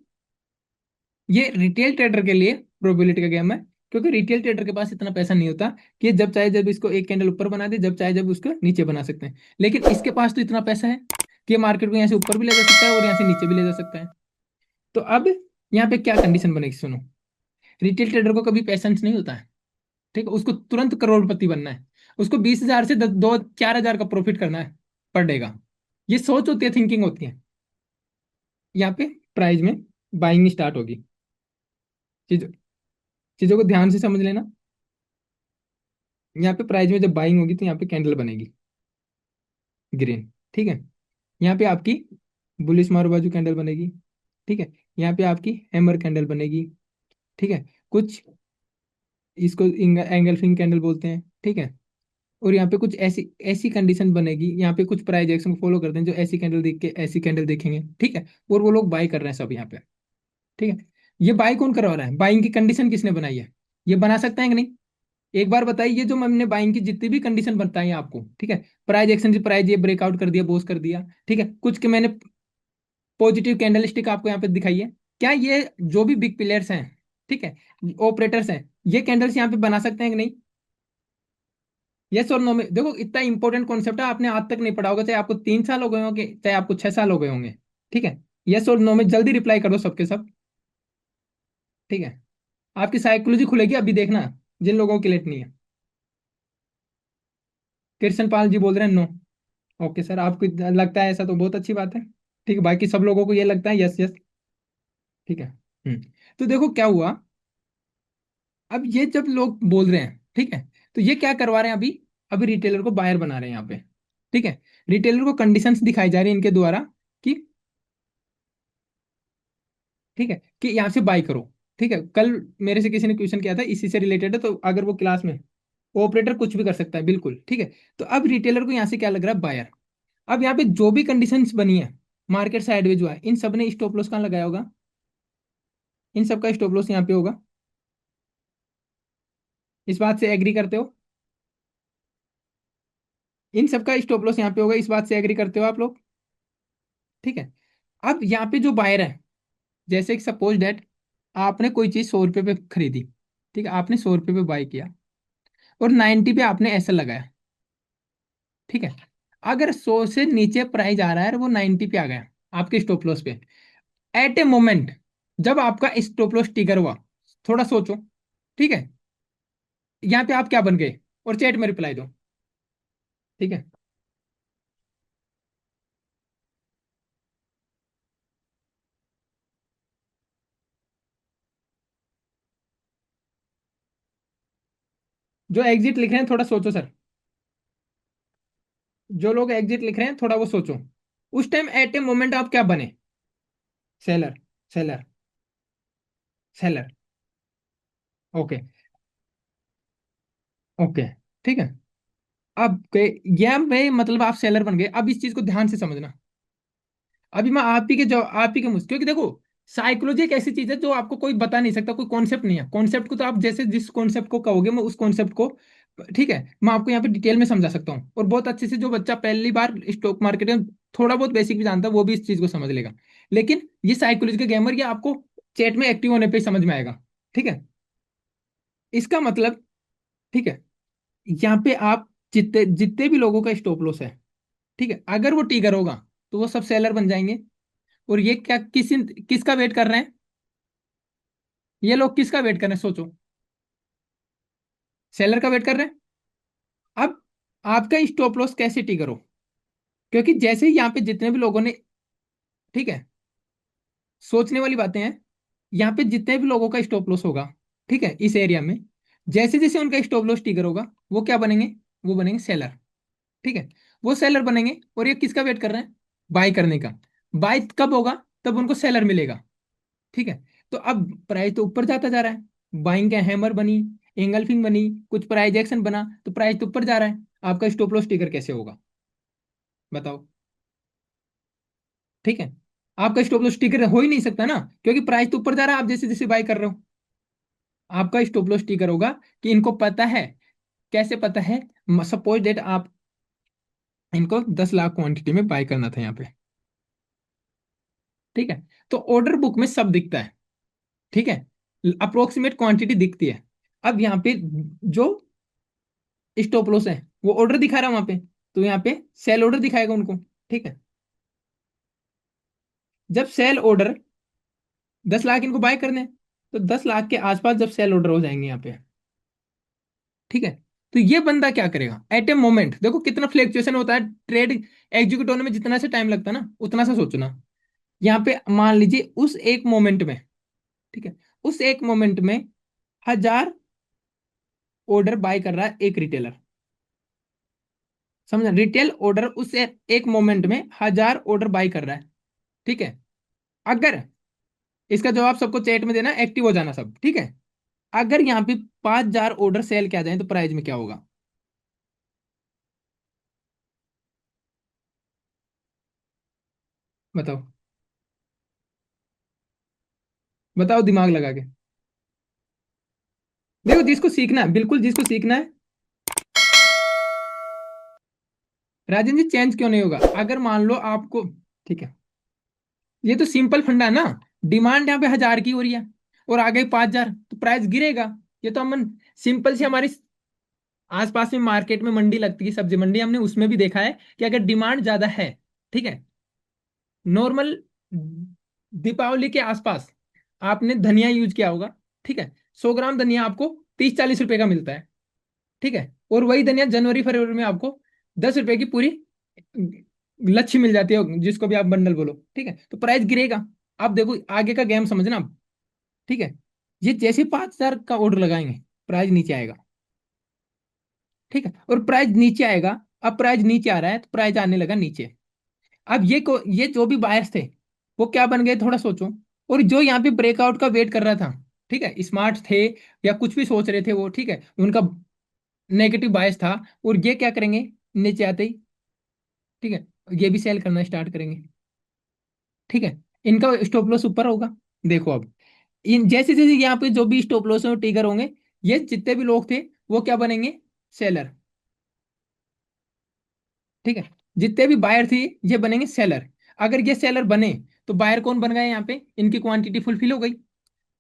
ये रिटेल ट्रेडर के लिए प्रोबेबिलिटी का गेम है, क्योंकि रिटेल ट्रेडर के पास इतना पैसा नहीं होता कि ये जब चाहे जब इसको एक कैंडल ऊपर बना दे, जब चाहे जब उसको नीचे बना सकते हैं। लेकिन इसके पास तो इतना पैसा है कि ये मार्केट को यहाँ से ऊपर भी ले जा सकता है और यहाँ से नीचे भी ले जा सकता है। तो अब यहाँ पे क्या कंडीशन बनेगी सुनो। रिटेल ट्रेडर को कभी पेशेंस नहीं होता है, ठीक है, उसको तुरंत करोड़पति बनना है। उसको 20,000 से 2-4 हजार का प्रॉफिट करना है पर डे का। ये सोच होती है, थिंकिंग होती है। यहाँ पे प्राइस में बाइंग स्टार्ट होगी। चीजों चीजों को ध्यान से समझ लेना। यहाँ पे प्राइस में जब बाइंग होगी तो यहाँ पे कैंडल बनेगी ग्रीन, ठीक है। यहाँ पे आपकी बुलिश मारूबाजू कैंडल बनेगी, ठीक है। यहाँ पे आपकी हैमर कैंडल बनेगी, ठीक है। कुछ इसको एंगल्फिंग कैंडल बोलते हैं, ठीक है। और यहाँ पे कुछ ऐसी ऐसी कंडीशन बनेगी, यहाँ पे कुछ प्राइस एक्शन को फॉलो करते हैं जो ऐसी कैंडल देख के ऐसी कैंडल देखेंगे, ठीक है। और वो लोग बाय कर रहे हैं सब यहाँ पे, ठीक है। ये बाय कौन करवा रहा है, बाइंग की कंडीशन किसने बनाई है, ये बना सकता है कि नहीं। एक बार बताइए, ये जो हमने बाइंग की जितनी भी कंडीशन बताई है आपको, ठीक है, प्राइस एक्शन से प्राइस ये ब्रेकआउट कर दिया, बोस कर दिया, ठीक है, कुछ के मैंने पॉजिटिव कैंडलस्टिक आपको यहाँ पे दिखाई है। क्या ये जो भी बिग प्लेयर्स हैं, ठीक है, ऑपरेटर्स हैं, ये कैंडल्स यहाँ पे बना सकते हैं कि नहीं। यस और नो में देखो, इतना इंपॉर्टेंट कॉन्सेप्ट है, आपने आज तक नहीं पढ़ा होगा, चाहे आपको 3 साल हो गए होंगे चाहे आपको 6 साल हो गए होंगे, ठीक है। यस और नो में जल्दी रिप्लाई करो सबके सब, ठीक है। आपकी साइकोलॉजी खुलेगी अभी देखना, जिन लोगों की लेट नहीं है। कृष्ण पाल जी बोल रहे हैं नो। ओके सर, आपको लगता है ऐसा तो बहुत अच्छी बात है, ठीक है। बाकी सब लोगों को ये लगता है यस यस, ठीक है। तो देखो क्या हुआ। अब ये जब लोग बोल रहे हैं, ठीक है, तो ये क्या करवा रहे हैं अभी, अभी रिटेलर को बायर बना रहे हैं यहाँ पे, ठीक है। रिटेलर को कंडीशंस दिखाई जा रही है इनके द्वारा कि, ठीक है, कि यहाँ से बाई करो, ठीक है। कल मेरे से किसी ने क्वेश्चन किया था इसी से रिलेटेड है, तो अगर वो क्लास में, ऑपरेटर कुछ भी कर सकता है बिल्कुल, ठीक है। तो अब रिटेलर को यहाँ से क्या लग रहा है, बायर। अब यहाँ पे जो भी कंडीशंस बनी है मार्केट साइडवेज जो है, इन सब ने स्टॉप लॉस कहाँ लगाया होगा, इन सब का स्टॉप लॉस यहाँ पे होगा। इस बात से एग्री करते हो, इन सब का स्टॉप लॉस यहाँ पे होगा, इस बात से एग्री करते हो आप लोग, ठीक है। अब यहाँ पे जो बायर है, जैसे कि सपोज डेट आपने कोई चीज 100 रुपये पे खरीदी, ठीक है, आपने 100 रुपये पे बाय किया और 90 पे आपने ऐसा लगाया, ठीक है। अगर 100 से नीचे प्राइस आ रहा है और वो 90 पे आ गया आपके स्टॉप लॉस पे, एट ए मोमेंट जब आपका स्टॉप लॉस ट्रिगर हुआ, थोड़ा सोचो, ठीक है, यहाँ पे आप क्या बन गए, और चैट में रिप्लाई दो, ठीक है। जो एग्जिट लिख रहे हैं थोड़ा सोचो सर, जो लोग एग्जिट लिख रहे हैं थोड़ा वो सोचो। उस टाइम एट ए मोमेंट आप क्या बने, seller, seller, seller, okay, okay, ठीक है। अब यह में मतलब आप सेलर बन गए। अब इस चीज को ध्यान से समझना। अभी मैं आप ही के मुझ, क्योंकि देखो साइकोलॉजी एक ऐसी चीज है जो आपको कोई बता नहीं सकता, कोई कॉन्सेप्ट नहीं है। कॉन्सेप्ट को तो आप जैसे जिस कॉन्सेप्ट को कहोगे मैं उस कॉन्सेप्ट को, ठीक है, मैं आपको यहाँ पे डिटेल में समझा सकता हूँ। और बहुत अच्छे से जो बच्चा पहली बार स्टॉक मार्केट में थोड़ा बहुत बेसिक भी जानता है वो भी इस चीज को समझ लेगा। लेकिन ये साइकोलॉजी का गेमर, ये आपको चैट में एक्टिव होने पे ही समझ में आएगा, ठीक है। इसका मतलब, ठीक है, यहाँ पे आप जितने जितने भी लोगों का स्टॉप लॉस है, ठीक है, अगर वो टिगर होगा तो वो सब सेलर बन जाएंगे। और ये क्या किसका वेट कर रहे हैं, ये लोग किसका वेट कर रहे हैं सोचो, सेलर का वेट कर रहे हैं। अब आपका स्टॉप लॉस कैसे टिगर हो, क्योंकि जैसे ही यहाँ पे जितने भी लोगों ने, ठीक है, सोचने वाली बातें हैं, यहाँ पे जितने भी लोगों का स्टॉप लॉस होगा, ठीक है, इस एरिया में, जैसे जैसे उनका स्टॉप लॉस टिगर होगा वो क्या बनेंगे, वो बनेंगे सेलर, ठीक है। वो सेलर बनेंगे और ये किसका वेट कर रहे हैं? बाय करने का। बाय कब होगा? तब उनको सेलर मिलेगा। ठीक है। तो अब प्राइस तो ऊपर जाता जा रहा है, बाइंग का हैमर बनी, एंगल्फिंग बनी, कुछ प्राइस एक्शन बना, तो प्राइस तो ऊपर जा रहा है। आपका स्टॉप लॉस ट्रिगर कैसे होगा? बताओ। ठीक है। आपका स्टॉप लॉस ट्रिगर हो ही नहीं सकता ना, क्योंकि प्राइस तो ऊपर जा रहा है, आप जैसे जैसे बाय कर रहे हो। आपका स्टॉप लॉस ट्रिगर होगा कि इनको पता है। कैसे पता है? सपोज डेट आप इनको 10 लाख क्वांटिटी में बाय करना था यहाँ पे। ठीक है। तो ऑर्डर बुक में सब दिखता है। ठीक है। अप्रोक्सीमेट क्वांटिटी दिखती है। अब यहाँ पे जो स्टॉप लॉस है वो ऑर्डर दिखा रहा है वहां पे, तो यहाँ पे सेल ऑर्डर दिखाएगा उनको। ठीक है। जब सेल ऑर्डर 10 लाख इनको बाय करने हैं, तो 10 लाख के आसपास जब सेल ऑर्डर हो जाएंगे यहाँ पे। ठीक है। तो ये बंदा क्या करेगा एट ए मोमेंट? देखो कितना फ्लक्चुएशन होता है ट्रेड एग्जीक्यूट होने में, जितना से टाइम लगता है ना उतना सा सोचना। यहाँ पे मान लीजिए उस एक मोमेंट में, ठीक है, उस एक मोमेंट में 1000 ऑर्डर बाय कर रहा है एक रिटेलर। समझा? रिटेल ऑर्डर उस एक मोमेंट में 1000 ऑर्डर बाय कर रहा है। ठीक है। अगर इसका जवाब सबको चैट में देना, एक्टिव हो जाना सब। ठीक है। अगर यहाँ पे 5000 ऑर्डर सेल किया जाए तो प्राइस में क्या होगा? बताओ। बताओ दिमाग लगा के। देखो जिसको सीखना है, बिल्कुल जिसको सीखना है। राजन जी चेंज क्यों नहीं होगा? अगर मान लो आपको, ठीक है, ये तो सिंपल फंडा है ना। डिमांड यहाँ पे 1000 की हो रही है और आ गई 5000, तो प्राइस गिरेगा। ये तो हम सिंपल सी हमारी आसपास में मार्केट में मंडी लगती है, सब्जी मंडी, हमने उसमें भी देखा है कि अगर डिमांड ज्यादा है, ठीक है, नॉर्मल दीपावली के आसपास आपने धनिया यूज किया होगा। ठीक है। 100 ग्राम धनिया आपको 30-40 रुपए का मिलता है। ठीक है। और वही धनिया जनवरी फरवरी में आपको 10 रुपए की पूरी लच्छी मिल जाती है, जिसको भी आप बंडल बोलो। ठीक है। तो प्राइस गिरेगा। आप देखो आगे का गेम समझना आप। ठीक है। ये जैसे 5000 का ऑर्डर लगाएंगे, प्राइस नीचे आएगा। ठीक है। और प्राइस नीचे आएगा। अब प्राइस नीचे आ रहा है तो प्राइस आने लगा नीचे। अब ये जो भी बायर्स थे वो क्या बन गए थोड़ा सोचो। और जो यहाँ पे ब्रेकआउट का वेट कर रहा था, ठीक है, स्मार्ट थे या कुछ भी सोच रहे थे वो, ठीक है, उनका नेगेटिव बायस था। और ये क्या करेंगे नीचे आते ही? ठीक है। ये भी सेल करना स्टार्ट करेंगे। ठीक है। इनका स्टॉप लॉस ऊपर होगा। देखो अब इन जैसे जैसे यहाँ पे जो भी स्टॉप लॉस है वो ट्रिगर होंगे, ये जितने भी लोग थे वो क्या बनेंगे? सेलर। ठीक है। जितने भी बायर थे ये बनेंगे सेलर। अगर ये सेलर बने तो बायर कौन बन गए यहाँ पे? इनकी क्वांटिटी फुलफिल हो गई।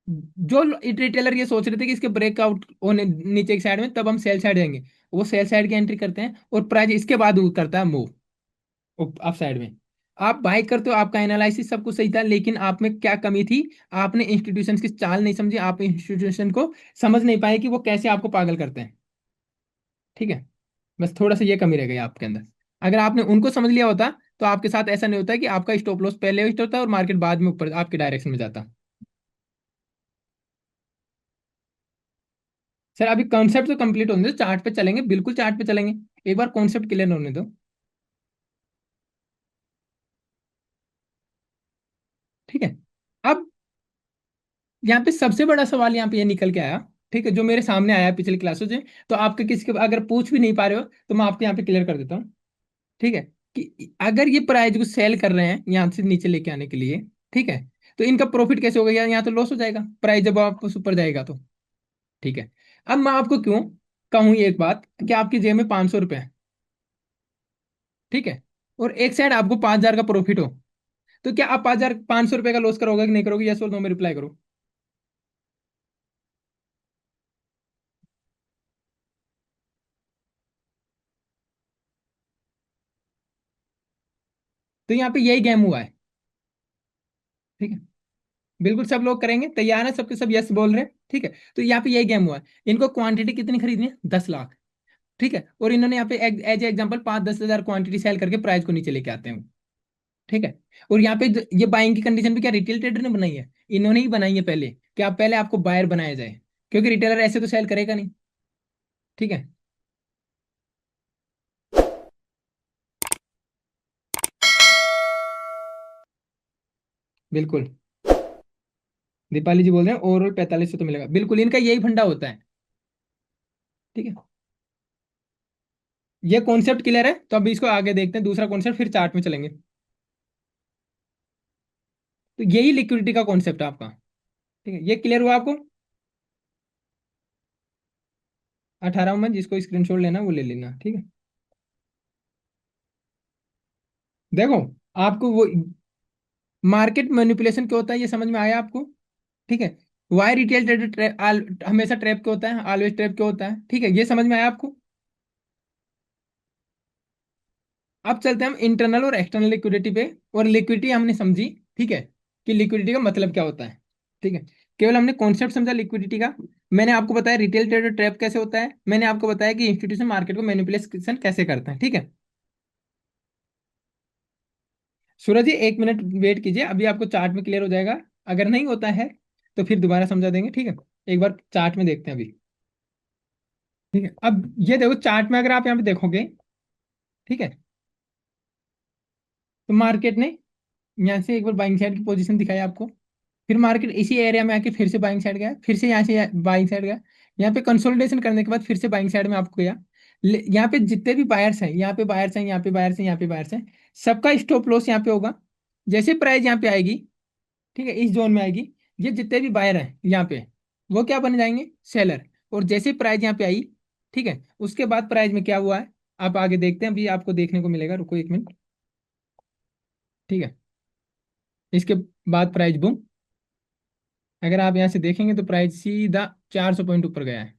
जो रिटेलर ये सोच रहे थे कि इसके ब्रेकआउट होने नीचे की साइड में, तब हम सेल साइड जाएंगे, वो सेल साइड की एंट्री करते हैं और प्राइस इसके बाद वो करता है मूव अप साइड में। आप बाय करते हो, आपका एनालिसिस सब कुछ सही था, लेकिन आप में क्या कमी थी? आपने इंस्टीट्यूशन की चाल नहीं समझी, आप इंस्टीट्यूशन को समझ नहीं पाए कि वो कैसे आपको पागल करते हैं। ठीक है। बस थोड़ा सा ये कमी रह गई आपके अंदर। अगर आपने उनको समझ लिया होता तो आपके साथ ऐसा नहीं होता कि आपका स्टॉप लॉस पहले हिट होता और मार्केट बाद में ऊपर आपके डायरेक्शन में जाता। सर अभी कॉन्सेप्ट तो कंप्लीट होने दो, चार्ट पे चलेंगे, बिल्कुल चार्ट पे चलेंगे। एक बार कॉन्सेप्ट क्लियर होने दो। ठीक है। अब यहाँ पे सबसे बड़ा सवाल यहाँ पे ये निकल के आया, ठीक है, जो मेरे सामने आया पिछली क्लासों से। तो आपके किसी के अगर पूछ भी नहीं पा रहे हो तो मैं आपको यहाँ पे क्लियर कर देता हूँ। ठीक है। कि अगर ये प्राइस को सेल कर रहे हैं यहाँ से नीचे लेके आने के लिए, ठीक है, तो इनका प्रॉफिट कैसे होगा? यहाँ तो लॉस हो जाएगा प्राइस जब वापस ऊपर जाएगा तो। ठीक है। अब मैं आपको क्यों कहूँ ये एक बात कि आपकी जेब में 500 रुपये है, ठीक है, और एक साइड आपको 5000 का प्रॉफिट हो, तो क्या आप 5500 रुपये का लॉस करोगे कि नहीं करोगे? यस और नो में रिप्लाई करो। तो यहाँ पे यही गेम हुआ है। ठीक है। बिल्कुल सब लोग करेंगे, तैयार है सबके सब यस बोल रहे हैं। ठीक है। तो यहाँ पे यही गेम हुआ है। इनको क्वांटिटी कितनी खरीदनी है? 10 लाख। ठीक है। और इन्होंने यहाँ पे एज एग्जाम्पल 5-10 हजार क्वांटिटी सेल करके प्राइस को नीचे लेके आते हैं। ठीक है। और यहाँ पे ये बाइंग की कंडीशन भी क्या रिटेल ट्रेडर ने बनाई है? इन्होंने ही बनाई है पहले, कि आप पहले आपको बायर बनाया जाए, क्योंकि रिटेलर ऐसे तो सेल करेगा नहीं। ठीक है। बिल्कुल। दीपाली जी बोल रहे हैं ओवरऑल 45 से तो मिलेगा, बिल्कुल इनका यही फंडा होता है। ठीक है, ये कॉन्सेप्ट क्लियर है, तो अभी इसको आगे देखते हैं दूसरा कॉन्सेप्ट, फिर चार्ट में चलेंगे। तो यही लिक्विडिटी का कॉन्सेप्ट है आपका। ठीक है, ये क्लियर हुआ आपको? 18 में जिसको स्क्रीनशॉट लेना वो ले लेना, ठीक है। देखो, आपको वो मार्केट मैनिपुलेशन क्या होता है ये समझ में आया आपको? ठीक है। वाई रिटेल ट्रेडर हमेशा ट्रैप क्यों होता है, ऑलवेज ट्रैप क्यों होता है, ठीक है, ये समझ में आया आपको? अब चलते हैं हम इंटरनल और एक्सटर्नल लिक्विडिटी पे। और लिक्विडिटी हमने समझी, ठीक है, कि लिक्विडिटी का मतलब क्या होता है। ठीक है, केवल हमने कॉन्सेप्ट समझा लिक्विडिटी का। मैंने आपको बताया रिटेल ट्रेडर ट्रैप कैसे होता है, मैंने आपको बताया कि इंस्टीट्यूशन मार्केट को मैनिपुलेशन कैसे करते हैं, ठीक है। सूरज जी 1 मिनट वेट कीजिए, अभी आपको चार्ट में क्लियर हो जाएगा। अगर नहीं होता है तो फिर दोबारा समझा देंगे, ठीक है। एक बार चार्ट में देखते हैं अभी। ठीक है, अब ये देखो चार्ट में अगर आप यहाँ पे देखोगे, ठीक है, तो मार्केट ने यहाँ से एक बार बाइंग साइड की पोजीशन दिखाई आपको। फिर मार्केट इसी एरिया में आके फिर से बाइंग साइड गया, फिर से यहाँ से बाइंग साइड गया। यहाँ पे कंसोलिडेशन करने के बाद फिर से बाइंग साइड में आपको गया। यहाँ पे जितने भी बायर्स हैं, यहाँ पे बायर्स हैं, यहाँ पे बायर्स हैं, यहाँ पे बायर्स हैं, सबका स्टॉप लॉस यहाँ पे होगा। जैसे प्राइस यहाँ पे आएगी, ठीक है, इस जोन में आएगी, ये जितने भी बायर हैं यहाँ पे, वो क्या बन जाएंगे, सेलर। और जैसे प्राइस यहाँ पे आई, ठीक है, उसके बाद प्राइस में क्या हुआ है आप आगे देखते हैं, अभी आपको देखने को मिलेगा, रुको 1 मिनट। ठीक है, इसके बाद प्राइस बूम, अगर आप यहाँ से देखेंगे तो प्राइस सीधा 400 पॉइंट ऊपर गया है।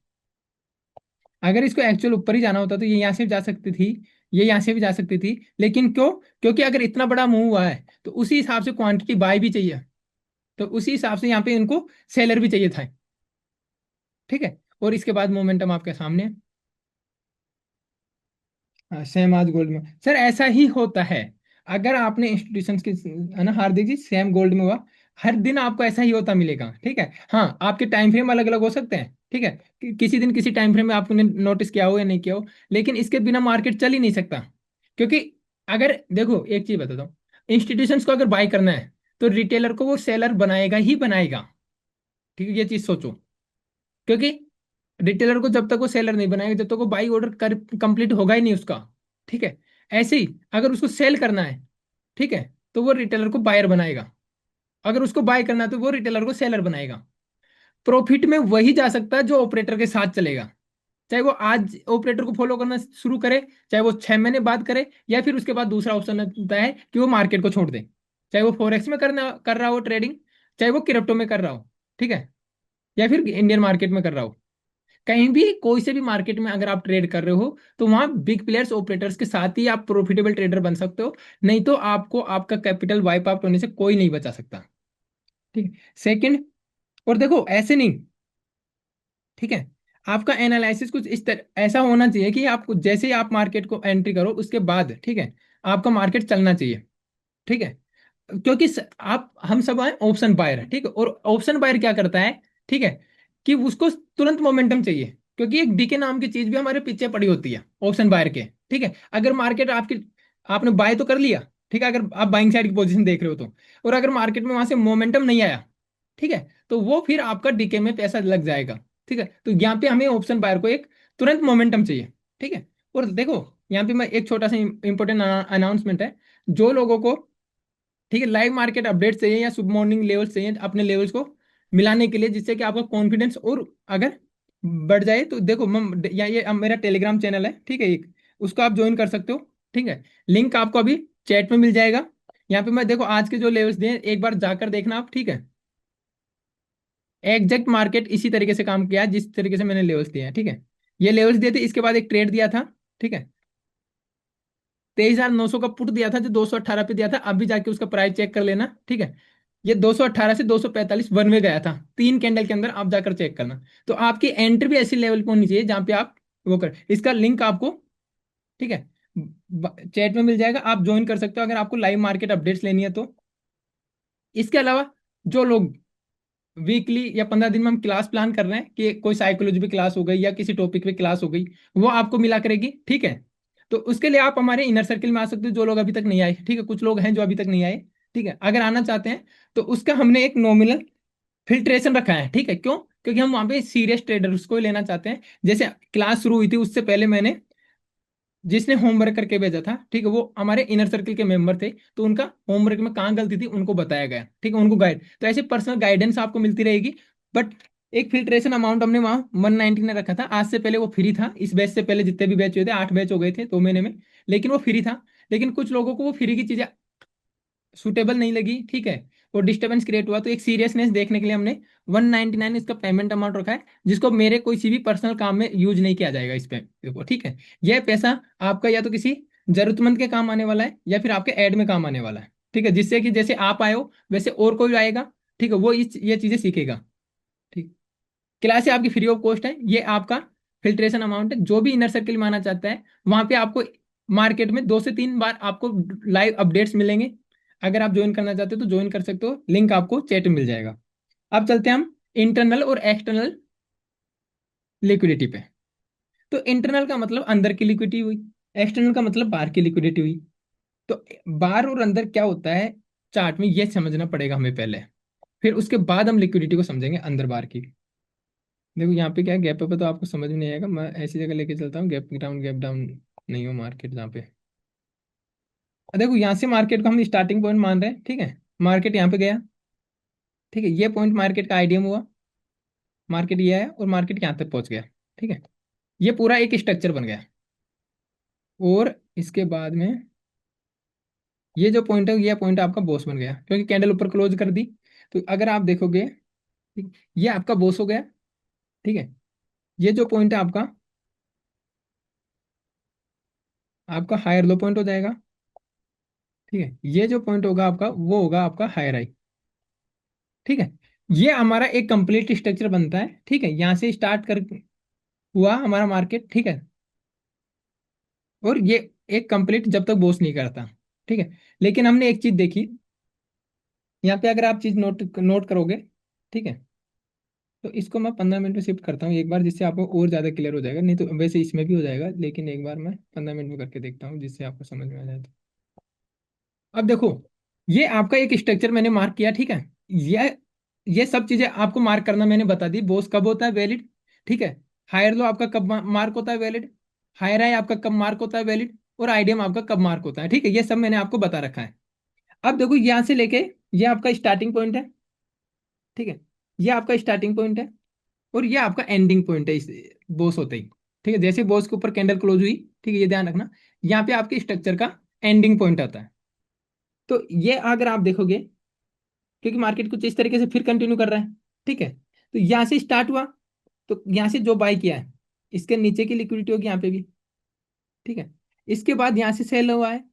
अगर इसको एक्चुअल ऊपर ही जाना होता तो ये यहाँ से भी जा सकती थी, ये यहाँ से भी जा सकती थी, लेकिन क्यों? क्योंकि अगर इतना बड़ा मूव हुआ है तो उसी हिसाब से क्वांटिटी बाय भी चाहिए, तो उसी हिसाब से यहाँ पे इनको सेलर भी चाहिए था। ठीक है, और इसके बाद मोमेंटम आपके सामने है। हाँ, सेम आज गोल्ड में सर ऐसा ही होता है। अगर आपने इंस्टीट्यूशन की, है ना हार्दिक जी, सेम गोल्ड में हुआ, हर दिन आपको ऐसा ही होता मिलेगा, ठीक है। हाँ, आपके टाइम फ्रेम अलग अलग हो सकते हैं, ठीक है, किसी दिन किसी टाइम फ्रेम में आपने नोटिस किया हो या नहीं किया हो, लेकिन इसके बिना मार्केट चल ही नहीं सकता। क्योंकि अगर देखो एक चीज बताता हूँ, इंस्टीट्यूशंस को अगर बाय करना है तो रिटेलर को वो सेलर बनाएगा ही बनाएगा। ठीक है, ये चीज सोचो। क्योंकि रिटेलर को जब तक वो सेलर नहीं बनाएगा, जब तक वो बाई ऑर्डर कर कंप्लीट होगा ही नहीं उसका। ठीक है, ऐसे ही अगर उसको सेल करना है, ठीक है, तो वो रिटेलर को बायर बनाएगा। अगर उसको बाय करना है तो वो रिटेलर को सेलर बनाएगा। प्रॉफिट में वही जा सकता है जो ऑपरेटर के साथ चलेगा, चाहे वो आज ऑपरेटर को फॉलो करना शुरू करे, चाहे वो 6 महीने बाद करे, या फिर उसके बाद दूसरा ऑप्शन होता है कि वो मार्केट को छोड़ दे, चाहे वो फॉरेक्स में करना कर रहा हो ट्रेडिंग, चाहे वो क्रिप्टो में कर रहा हो, ठीक है, या फिर इंडियन मार्केट में कर रहा हो। कहीं भी कोई से भी मार्केट में अगर आप ट्रेड कर रहे हो तो वहां बिग प्लेयर्स ऑपरेटर्स के साथ ही आप प्रॉफिटेबल ट्रेडर बन सकते हो, नहीं तो आपको आपका कैपिटल वाइप आउट होने से कोई नहीं बचा सकता। ठीक है, सेकंड, और देखो ऐसे नहीं, ठीक है, आपका एनालिसिस कुछ इस तरह ऐसा होना चाहिए कि आपको जैसे ही आप मार्केट को एंट्री करो उसके बाद, ठीक है, आपका मार्केट चलना चाहिए। ठीक है, क्योंकि आप हम सब आए ऑप्शन बायर है, ठीक है, और ऑप्शन बायर क्या करता है, ठीक है, कि उसको तुरंत मोमेंटम चाहिए, क्योंकि एक डीके नाम की चीज भी हमारे पीछे पड़ी होती है ऑप्शन बायर के। ठीक है, अगर मार्केट आपकी, आपने बाय तो कर लिया, ठीक है, अगर आप बाइंग साइड की पोजीशन देख रहे हो तो, और अगर मार्केट में वहां से मोमेंटम नहीं आया, ठीक है, तो वो फिर आपका डीके में पैसा लग जाएगा। ठीक है, तो यहाँ पे हमें ऑप्शन बायर को एक तुरंत मोमेंटम चाहिए। ठीक है, और देखो यहाँ पे मैं एक छोटा सा इंपॉर्टेंट अनाउंसमेंट है, जो लोगों को, ठीक है, लाइव मार्केट अपडेट चाहिए या सुब मॉर्निंग लेवल्स चाहिए अपने लेवल्स को मिलाने के लिए, जिससे कि आपका कॉन्फिडेंस और अगर बढ़ जाए, तो देखो मैं या ये अब मेरा टेलीग्राम चैनल है, ठीक है, एक, उसको आप ज्वाइन कर सकते हो। ठीक है, लिंक आपको अभी चैट में मिल जाएगा। यहाँ पे मैं देखो आज के जो लेवल्स दिए हैं, एक बार जाकर देखना आप, ठीक है। एग्जैक्ट मार्केट इसी तरीके से काम किया है जिस तरीके से मैंने लेवल्स दिए हैं, ठीक है। ये लेवल्स दिए थे, इसके बाद एक ट्रेड दिया था, ठीक है, 23,900 का पुट दिया था जो 218 पे दिया था, अभी जाके उसका प्राइस चेक कर लेना, ठीक है। ये 218 से 245 वन में गया था, 3 कैंडल के अंदर, आप जाकर चेक करना। तो आपकी एंट्री भी ऐसी लेवल पे होनी चाहिए जहां पे आप वो कर, इसका लिंक आपको, ठीक है, चैट में मिल जाएगा, आप ज्वाइन कर सकते हो अगर आपको लाइव मार्केट अपडेट्स लेनी है तो। इसके अलावा जो लोग वीकली या 15 दिन में हम क्लास प्लान कर रहे हैं, कि कोई साइकोलॉजी पे क्लास हो गई या किसी टॉपिक पे क्लास हो गई, वो आपको मिला करेगी, ठीक है। तो उसके लिए आप हमारे इनर सर्किल में आ सकते हो, जो लोग अभी तक नहीं आए, ठीक है, कुछ लोग हैं जो अभी तक नहीं आए, ठीक है, अगर आना चाहते हैं तो उसका हमने एक नॉमिनल फिल्ट्रेशन रखा है। ठीक है, क्यों? क्योंकि हम वहां पे सीरियस ट्रेडर्स को ही लेना चाहते हैं। जैसे क्लास शुरू हुई थी उससे पहले मैंने जिसने होमवर्क करके भेजा था, ठीक है, वो हमारे इनर सर्कल के मेंबर थे, तो उनका होमवर्क में कहाँ गलती थी उनको बताया गया, ठीक है, उनको गाइड, तो ऐसे पर्सनल गाइडेंस आपको मिलती रहेगी। बट एक फिल्ट्रेशन अमाउंट हमने वहाँ 190 ने रखा था। आज से पहले वो फ्री था, इस बैच से पहले जितने भी बैच हुए थे, 8 बैच हो गए थे 2 महीने में, लेकिन वो फ्री था। लेकिन कुछ लोगों को वो फ्री की चीजें सुटेबल नहीं लगी, ठीक है, वो डिस्टर्बेंस क्रिएट हुआ, तो एक सीरियसनेस देखने के लिए हमने 199 इसका पेमेंट अमाउंट रखा है, जिसको मेरे कोई सी भी पर्सनल काम में यूज नहीं किया जाएगा इस पे, देखो, ठीक है। यह पैसा आपका या तो किसी जरूरतमंद के काम आने वाला है या फिर आपके ऐड में काम आने वाला है, ठीक है, जिससे कि जैसे आप आए हो वैसे और कोई आएगा, ठीक है, वो ये चीजें सीखेगा। ठीक, क्लास आपकी फ्री ऑफ कॉस्ट है, ये आपका फिल्ट्रेशन अमाउंट है। जो भी इनर सर्कल में आना चाहता है वहां पे आपको मार्केट में 2 से 3 बार आपको लाइव अपडेट्स मिलेंगे। अगर आप ज्वाइन करना चाहते हो तो ज्वाइन कर सकते हो, लिंक आपको चैट में मिल जाएगा। अब चलते हैं हम इंटरनल और एक्सटर्नल लिक्विडिटी पे। तो इंटरनल का मतलब अंदर की लिक्विडिटी हुई, एक्सटर्नल का मतलब बाहर की लिक्विडिटी हुई। तो बाहर और अंदर क्या होता है चार्ट में, ये समझना पड़ेगा हमें पहले, फिर उसके बाद हम लिक्विडिटी को समझेंगे अंदर बाहर की। देखो यहाँ पे क्या है, गैप अप है तो आपको समझ में नहीं आएगा, मैं ऐसी जगह लेके चलता हूँ गैप डाउन नहीं हो मार्केट जहाँ पे। देखो यहाँ से मार्केट को हम स्टार्टिंग पॉइंट मान रहे हैं, ठीक है, मार्केट यहाँ पे गया, ठीक है, ये पॉइंट मार्केट का आईडीएम हुआ, मार्केट ये है और मार्केट यहाँ तक पहुंच गया, ठीक है, ये पूरा एक स्ट्रक्चर बन गया। और इसके बाद में ये जो पॉइंट है, ये पॉइंट आपका बॉस बन गया क्योंकि कैंडल ऊपर क्लोज कर दी। तो अगर आप देखोगे, ठीक, ये आपका बॉस हो गया, ठीक है, ये जो पॉइंट है आपका आपका हायर लो पॉइंट हो जाएगा, ठीक है, ये जो पॉइंट होगा आपका वो होगा आपका हायर हाई, ठीक है। ये हमारा एक कंप्लीट स्ट्रक्चर बनता है, ठीक है, यहाँ से स्टार्ट कर हुआ हमारा मार्केट, ठीक है, और ये एक कंप्लीट जब तक बॉस नहीं करता, ठीक है। लेकिन हमने एक चीज देखी यहाँ पे, अगर आप चीज नोट नोट करोगे, ठीक है, तो इसको मैं 15 मिनट में शिफ्ट करता हूँ एक बार, जिससे आपको और ज्यादा क्लियर हो जाएगा, नहीं तो वैसे इसमें भी हो जाएगा, लेकिन एक बार मैं 15 मिनट में करके देखता हूँ जिससे आपको समझ में आ जाए। तो अब देखो, ये आपका एक स्ट्रक्चर मैंने मार्क किया, ठीक है, ये सब चीजें आपको मार्क करना मैंने बता दी, बोस कब होता है वैलिड, ठीक है, हायर लो आपका कब मार्क होता है वैलिड, हायर हाई आपका कब मार्क होता है वैलिड, और आईडीएम आपका कब मार्क होता है, ठीक है, ये सब मैंने आपको बता रखा है। अब देखो यहां से लेके ये आपका स्टार्टिंग पॉइंट है, ठीक है, ये आपका स्टार्टिंग पॉइंट है और ये आपका एंडिंग पॉइंट है इस बोस होते ही, ठीक है, जैसे बोस के ऊपर कैंडल क्लोज हुई, ठीक है, ये ध्यान रखना, यहाँ पे आपके स्ट्रक्चर का एंडिंग पॉइंट आता है। तो ये अगर आप देखोगे, क्योंकि मार्केट कुछ इस तरीके से फिर कंटिन्यू कर रहा है, ठीक है, तो यहाँ से स्टार्ट हुआ, तो यहाँ से जो बाय किया है इसके नीचे की लिक्विडिटी होगी यहाँ पे भी, ठीक है, इसके बाद यहाँ से सेल हुआ है,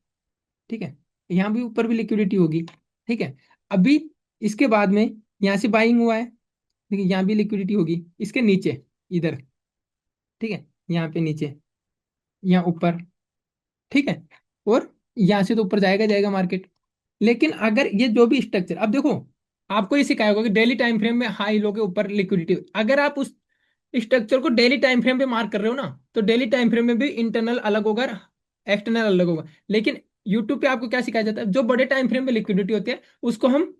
ठीक है, यहाँ भी ऊपर भी लिक्विडिटी होगी, ठीक है, अभी इसके बाद में यहाँ से बाइंग हुआ है, ठीक है, यहाँ भी लिक्विडिटी होगी इसके नीचे इधर, ठीक है, यहाँ पे नीचे, यहाँ ऊपर, ठीक है, और यहाँ से तो ऊपर जाएगा जाएगा मार्केट। लेकिन अगर ये जो भी स्ट्रक्चर, अब देखो आपको ये सिखाया होगा कि डेली टाइम फ्रेम में हाई लो के ऊपर लिक्विडिटी, अगर आप उस स्ट्रक्चर को डेली टाइम फ्रेम पे मार्क कर रहे हो ना, तो डेली टाइम फ्रेम में भी इंटरनल अलग होगा, एक्सटर्नल अलग होगा। लेकिन यूट्यूब पे आपको क्या सिखाया जाता है, जो बड़े टाइम फ्रेम पे लिक्विडिटी होती है उसको हम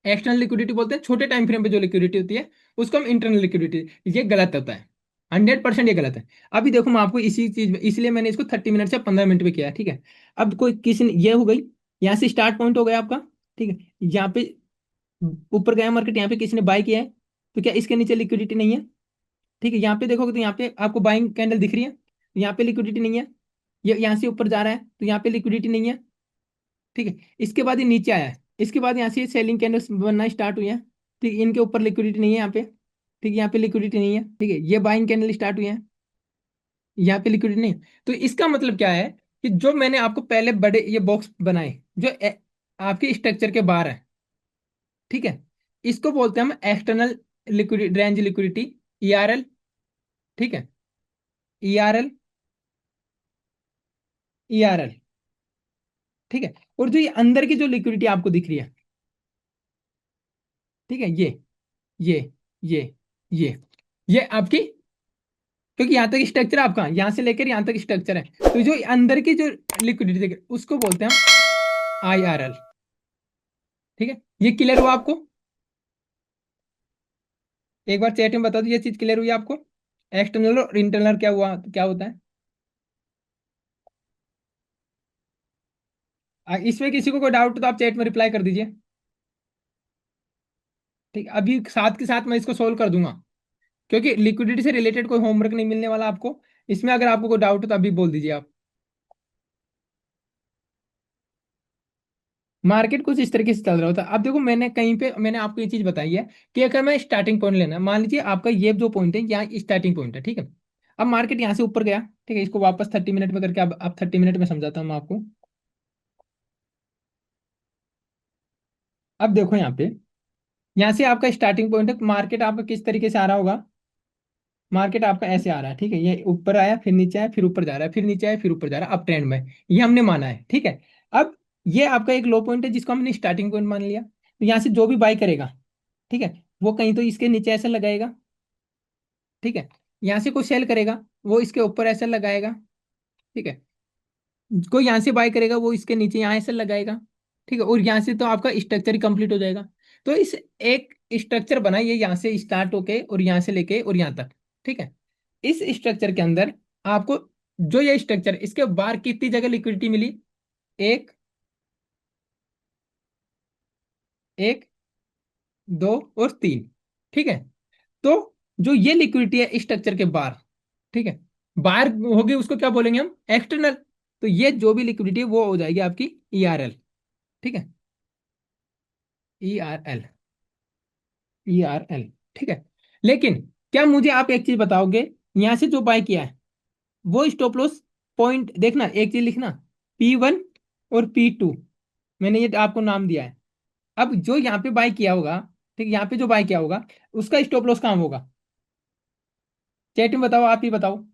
एक्सटर्नल लिक्विडिटी बोलते हैं, छोटे टाइम फ्रेम पे जो लिक्विडिटी होती है उसको हम इंटरनल लिक्विडिटी। ये गलत होता है, 100% ये गलत है। अभी देखो मैं आपको इसी चीज में, इसलिए मैंने इसको 30 मिनट से 15 मिनट पे किया है, ठीक है। अब कोई किसी ने, ये हो गई, यहाँ से स्टार्ट पॉइंट हो गया आपका, ठीक है, यहाँ पे ऊपर गया मार्केट, यहाँ पे किसी ने बाय किया है, तो क्या इसके नीचे लिक्विडिटी नहीं है, ठीक है, यहाँ पे देखोगे तो यहाँ पे आपको बाइंग कैंडल दिख रही है, यहाँ पे लिक्विडिटी नहीं है, ये यहाँ से ऊपर जा रहा है तो यहाँ पे लिक्विडिटी नहीं है, ठीक है, इसके बाद ये नीचे आया है, इसके बाद यहाँ से सेलिंग कैंडल्स बनना स्टार्ट हुई है, ठीक है, इनके ऊपर लिक्विडिटी नहीं है यहाँ पे, ठीक है, यहाँ पे लिक्विडिटी नहीं है, ठीक है, ये बाइंग कैंडल स्टार्ट हुई है, यहाँ पे लिक्विडिटी नहीं है। तो इसका मतलब क्या है कि जो मैंने आपको पहले बड़े ये बॉक्स बनाए जो आपके स्ट्रक्चर के बाहर है, ठीक है, इसको बोलते हैं हम एक्सटर्नल लिक्विडिटी, रेंज लिक्विडिटी, ईआरएल, ठीक है, ईआरएल, ईआरएल, ठीक है, और जो ये अंदर की जो लिक्विडिटी आपको दिख रही है, ठीक है, ये ये ये ये आपकी, क्योंकि यहाँ तक स्ट्रक्चर आपका, यहाँ से लेकर यहाँ तक स्ट्रक्चर है, तो जो अंदर की जो लिक्विडिटी देख उसको बोलते हैं हम आईआरएल, ठीक है, ये क्लियर हुआ आपको? एक बार चैट में बता दो ये चीज क्लियर हुई आपको? एक्सटर्नल और इंटरनल क्या हुआ, क्या होता है? इसमें किसी को कोई डाउट हो तो आप चैट में रिप्लाई कर दीजिए। ठीक है, अभी साथ के साथ मैं इसको सोल्व कर दूंगा, क्योंकि लिक्विडिटी से रिलेटेड कोई होमवर्क नहीं मिलने वाला आपको। इसमें अगर आपको कोई डाउट हो तो अभी बोल दीजिए आप। मार्केट कुछ इस तरीके से चल रहा होता है। अब देखो, मैंने कहीं पे मैंने आपको ये चीज बताई है कि अगर मैं स्टार्टिंग पॉइंट लेना, मान लीजिए आपका ये जो पॉइंट है यहाँ स्टार्टिंग पॉइंट है, ठीक है। अब मार्केट यहाँ से ऊपर गया, ठीक है, इसको वापस 30 मिनट में करके अब 30 मिनट में समझाता हूँ मैं आपको। अब देखो यहाँ पे, यहाँ से आपका स्टार्टिंग पॉइंट है, मार्केट आपका किस तरीके से आ रहा होगा? मार्केट आपका ऐसे आ रहा है, ठीक है, ये ऊपर आया फिर नीचे आया फिर ऊपर जा रहा है फिर नीचे आया फिर ऊपर जा रहा है, अप ट्रेंड में। ये हमने माना है, ठीक है। अब ये आपका एक लो पॉइंट है जिसको हमने स्टार्टिंग पॉइंट मान लिया, तो यहाँ से जो भी बाई करेगा, ठीक है, वो कहीं तो इसके नीचे ऐसे लगाएगा, ठीक है। यहाँ से कोई सेल करेगा, वो इसके ऊपर ऐसे लगाएगा, ठीक है। कोई यहाँ से बाय करेगा, वो इसके नीचे यहाँ ऐसे लगाएगा, ठीक है। और यहाँ से तो आपका स्ट्रक्चर ही कंप्लीट हो जाएगा। तो इस एक स्ट्रक्चर बना, ये यहाँ से स्टार्ट होके और यहाँ से लेके और यहाँ तक, ठीक है। इस स्ट्रक्चर के अंदर आपको, जो ये स्ट्रक्चर, इसके बाहर कितनी जगह लिक्विडिटी मिली? एक, एक, दो और तीन, ठीक है। तो जो ये लिक्विडिटी है स्ट्रक्चर के बाहर, ठीक है, बाहर होगी, उसको क्या बोलेंगे हम? एक्सटर्नल। तो ये जो भी लिक्विडिटी है वो हो जाएगी आपकी ईआरएल, ठीक है, ईआरएल, ईआरएल, ठीक है। लेकिन क्या मुझे आप एक चीज बताओगे, यहां से जो बाय किया है वो स्टॉप लॉस पॉइंट देखना, एक चीज लिखना, P1 और P2, मैंने ये आपको नाम दिया है। अब जो यहाँ पे बाय किया होगा, ठीक, यहाँ पे जो बाय किया होगा उसका स्टॉप लॉस कहाँ होगा? चैट में बताओ, आप ही बताओ।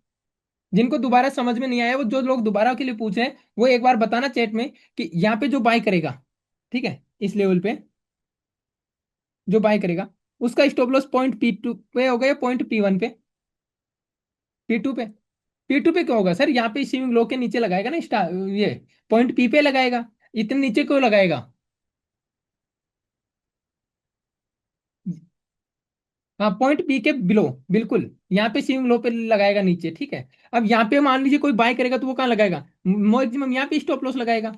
जिनको दोबारा समझ में नहीं आया, वो जो लोग दोबारा के लिए पूछ रहे हैं, वो एक बार बताना चैट में कि यहाँ पे जो बाय करेगा, ठीक है, इस लेवल पे जो बाय करेगा, उसका स्टॉप लॉस पॉइंट P2 पे होगा या पॉइंट P1 पे? P2 पे। P2 पे क्यों होगा सर? यहाँ पे स्विंग लो के नीचे लगाएगा ना, ये पॉइंट पी पे लगाएगा, इतने नीचे क्यों लगाएगा? हाँ, पॉइंट पी के बिलो, बिल्कुल यहाँ पे स्विंग लो पे लगाएगा नीचे, ठीक है। अब यहाँ पे मान लीजिए कोई बाय करेगा तो वो कहाँ लगाएगा? मैक्सिमम यहाँ पे स्टॉप लॉस लगाएगा,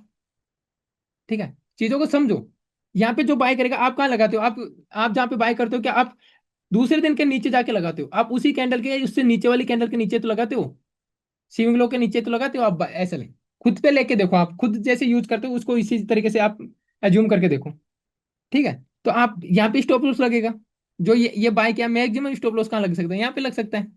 ठीक है। चीजों को समझो, यहाँ पे जो बाय करेगा आप कहाँ लगाते हो? आप जहाँ पे बाय करते हो, क्या आप दूसरे दिन के नीचे जाके लगाते हो? आप उसी कैंडल के या उससे नीचे वाली कैंडल के नीचे तो लगाते हो, स्विंग लो के नीचे तो लगाते हो आप? ऐसा नहीं, खुद पे लेके देखो, आप खुद जैसे यूज करते हो उसको इसी तरीके से आप एज्यूम करके देखो, ठीक है। तो आप यहाँ पे स्टॉप लॉस लगेगा, जो ये बाय किया, मैक्सिमम स्टॉप लॉस कहाँ लग सकता है? यहाँ पे लग सकता है।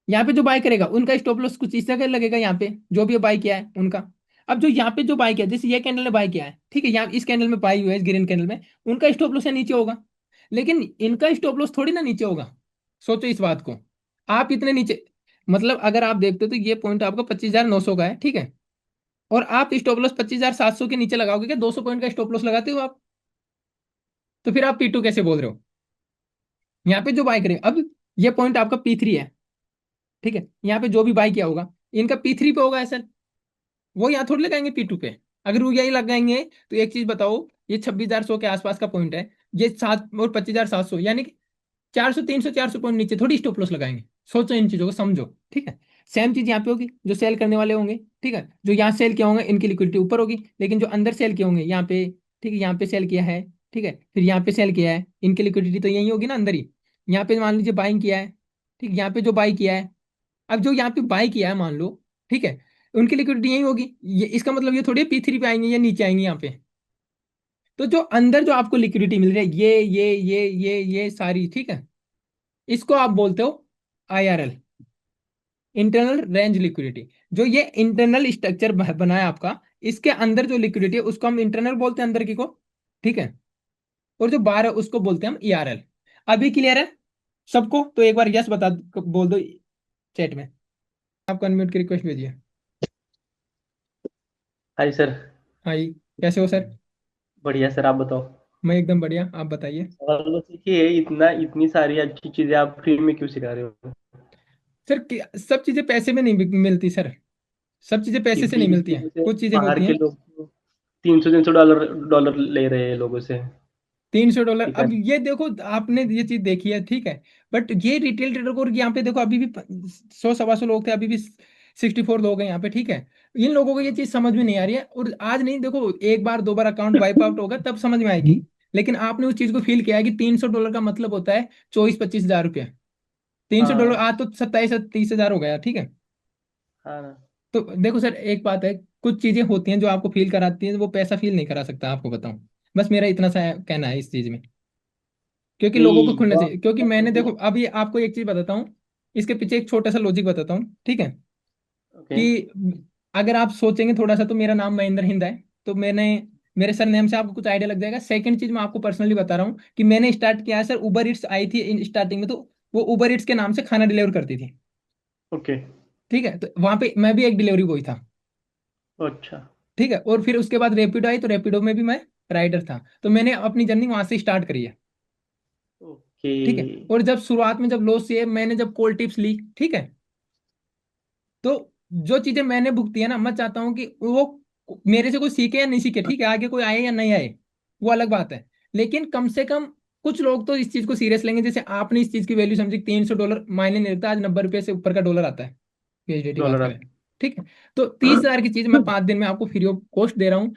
यहाँ पे जो बाय करेगा उनका स्टॉप लॉस कुछ इस जगह लगेगा, यहाँ पे जो भी बाय किया है उनका। अब जो यहाँ पे जो बाय किया, जैसे ये कैंडल ने बाय किया है, ठीक है, यहाँ इस कैंडल में बाय हुआ है, इस ग्रीन कैंडल में, उनका स्टॉप लॉस है नीचे होगा, लेकिन इनका स्टॉप लॉस थोड़ी ना नीचे होगा। सोचो इस बात को, आप इतने नीचे, मतलब अगर आप देखते हो तो ये पॉइंट आपका 25,900 का है, ठीक है, और आप स्टॉप लॉस 25,700 के नीचे लगाओगे, क्या 200 पॉइंट का स्टॉप लॉस लगाते हो आप? तो फिर आप P2 कैसे बोल रहे हो? यहाँ पे जो बाय करेगा, अब ये पॉइंट आपका P3 है, ठीक है, यहाँ पे जो भी बाय किया होगा इनका P3 पे होगा ऐसा, वो यहाँ थोड़ी लगाएंगे P2 पे। अगर वो यही लगाएंगे तो एक चीज बताओ, ये 26,100 के आसपास का पॉइंट है, ये 7 और 25,700, यानी कि 400, 300, 400 पॉइंट नीचे थोड़ी स्टॉप लॉस लगाएंगे। सोचो इन चीजों को समझो, ठीक है। सेम चीज यहाँ पे होगी, जो सेल करने वाले होंगे, ठीक है, जो यहाँ सेल किया होंगे इनकी लिक्विडिटी ऊपर होगी, लेकिन जो अंदर सेल किए होंगे यहाँ पे, ठीक है, यहाँ पे सेल किया है, ठीक है, फिर यहाँ पे सेल किया है, इनकी लिक्विडिटी तो यही होगी ना अंदर ही। यहाँ पे मान लीजिए बाइंग किया है, ठीक, यहाँ पे जो बाई किया है, अब जो यहाँ पे बाई किया है मान लो, ठीक है, उनकी लिक्विडिटी यही होगी। ये इसका मतलब ये थोड़ी P3 पे आएंगे या नीचे आएंगे यहाँ पे। तो जो अंदर जो आपको लिक्विडिटी मिल रही है, ये सारी, ठीक है, इसको आप बोलते हो IRL, इंटरनल रेंज लिक्विडिटी। जो ये इंटरनल स्ट्रक्चर बना है आपका, इसके अंदर जो लिक्विडिटी है उसको हम इंटरनल बोलते हैं, अंदर की को, ठीक है। और जो बाहर है उसको बोलते हैं हम ERL। अभी क्लियर है सबको? तो एक बार यस बता, बोल दो चैट में। आपको अनम्यूट की रिक्वेस्ट भेजिए। हाँ जी सर। हाँ जी, कैसे हो सर? बढ़िया सर, आप बताओ। मैं एकदम बढ़िया, आप बताइए। सवाल बस एक ही है, इतनी सारी अच्छी चीजें आप फ्री में क्यों सिखा रहे हो? सर सब चीजें पैसे में नहीं मिलती सर, सब चीजें पैसे से क्योंकि नहीं मिलती इससे हैं, जैसे कुछ चीजें बाहर होती के हैं। लोग $300 डॉलर ले रहे हैं लोगों से। $300। ठीक है। अब ये देखो, आपने ये चीज देखी है, ठीक है। बट ये रिटेल ट्रेडर को यहाँ पे देखो, अभी भी 100 सवा 100 लोग थे, अभी भी 64 लोग हैं यहाँ पे, ठीक है। इन लोगों को ये चीज समझ में नहीं आ रही है, और आज नहीं, देखो एक बार दो बार अकाउंट वाइप आउट होगा तब समझ में आएगी। लेकिन आपने उस चीज को फील किया है कि $300 का मतलब होता है 24-25 हजार रुपया। $300 हाँ आज तो 27-30 हजार हो गया, ठीक है। हाँ ना। तो देखो सर, एक बात है, कुछ चीजें होती हैं जो आपको फील कराती हैं, वो पैसा फील नहीं करा सकता, आपको बताऊं। बस मेरा इतना सा कहना है इस चीज में। क्योंकि लोगों को नहीं खुलना जो चाहिए, क्योंकि मैंने देखो अभी आपको एक चीज बताता हूँ, इसके पीछे एक छोटा सा लॉजिक बताता हूँ, ठीक है। ओके। कि अगर आप सोचेंगे थोड़ा सा, तो मेरा नाम महेंद्र हिंदा है। तो मैंने, मेरे सर नेम से आपको कुछ आइडिया लग जाएगा। सेकंड चीज मैं आपको पर्सनली बता रहा हूँ कि मैंने स्टार्ट किया है सर, उबर इट्स आई थी स्टार्टिंग में, तो वो उबर इट्स के नाम से खाना डिलीवर करती थी, ओके। ठीक है। तो वहां पे मैं भी एक डिलीवरी बॉय था, अच्छा। ठीक है। और फिर उसके बाद रेपिडो आई, तो रेपिडो में भी मैं राइडर था। तो मैंने अपनी जर्नी वहां से स्टार्ट करी है, ओके। ठीक है। और जब शुरुआत में जब लॉस से मैंने जब कॉल टिप्स ली, ठीक है, तो जो चीजें मैंने भुगती है ना, मैं चाहता हूँ कि वो मेरे से कोई सीखे या नहीं सीखे, ठीक है, आगे कोई आए या नहीं आए, वो अलग बात है। लेकिन कम से कम कुछ लोग तो इस चीज को सीरियस लेंगे। जैसे आपने इस चीज की वैल्यू समझी, $300 मायने नहीं रखता, आज 90 रुपये से ऊपर का डॉलर आता है, पीएचडी बात डॉलर करें, आता ठीक है। तो 30 हजार की चीज मैं 5 दिन में आपको फ्री ऑफ कॉस्ट दे रहा हूँ।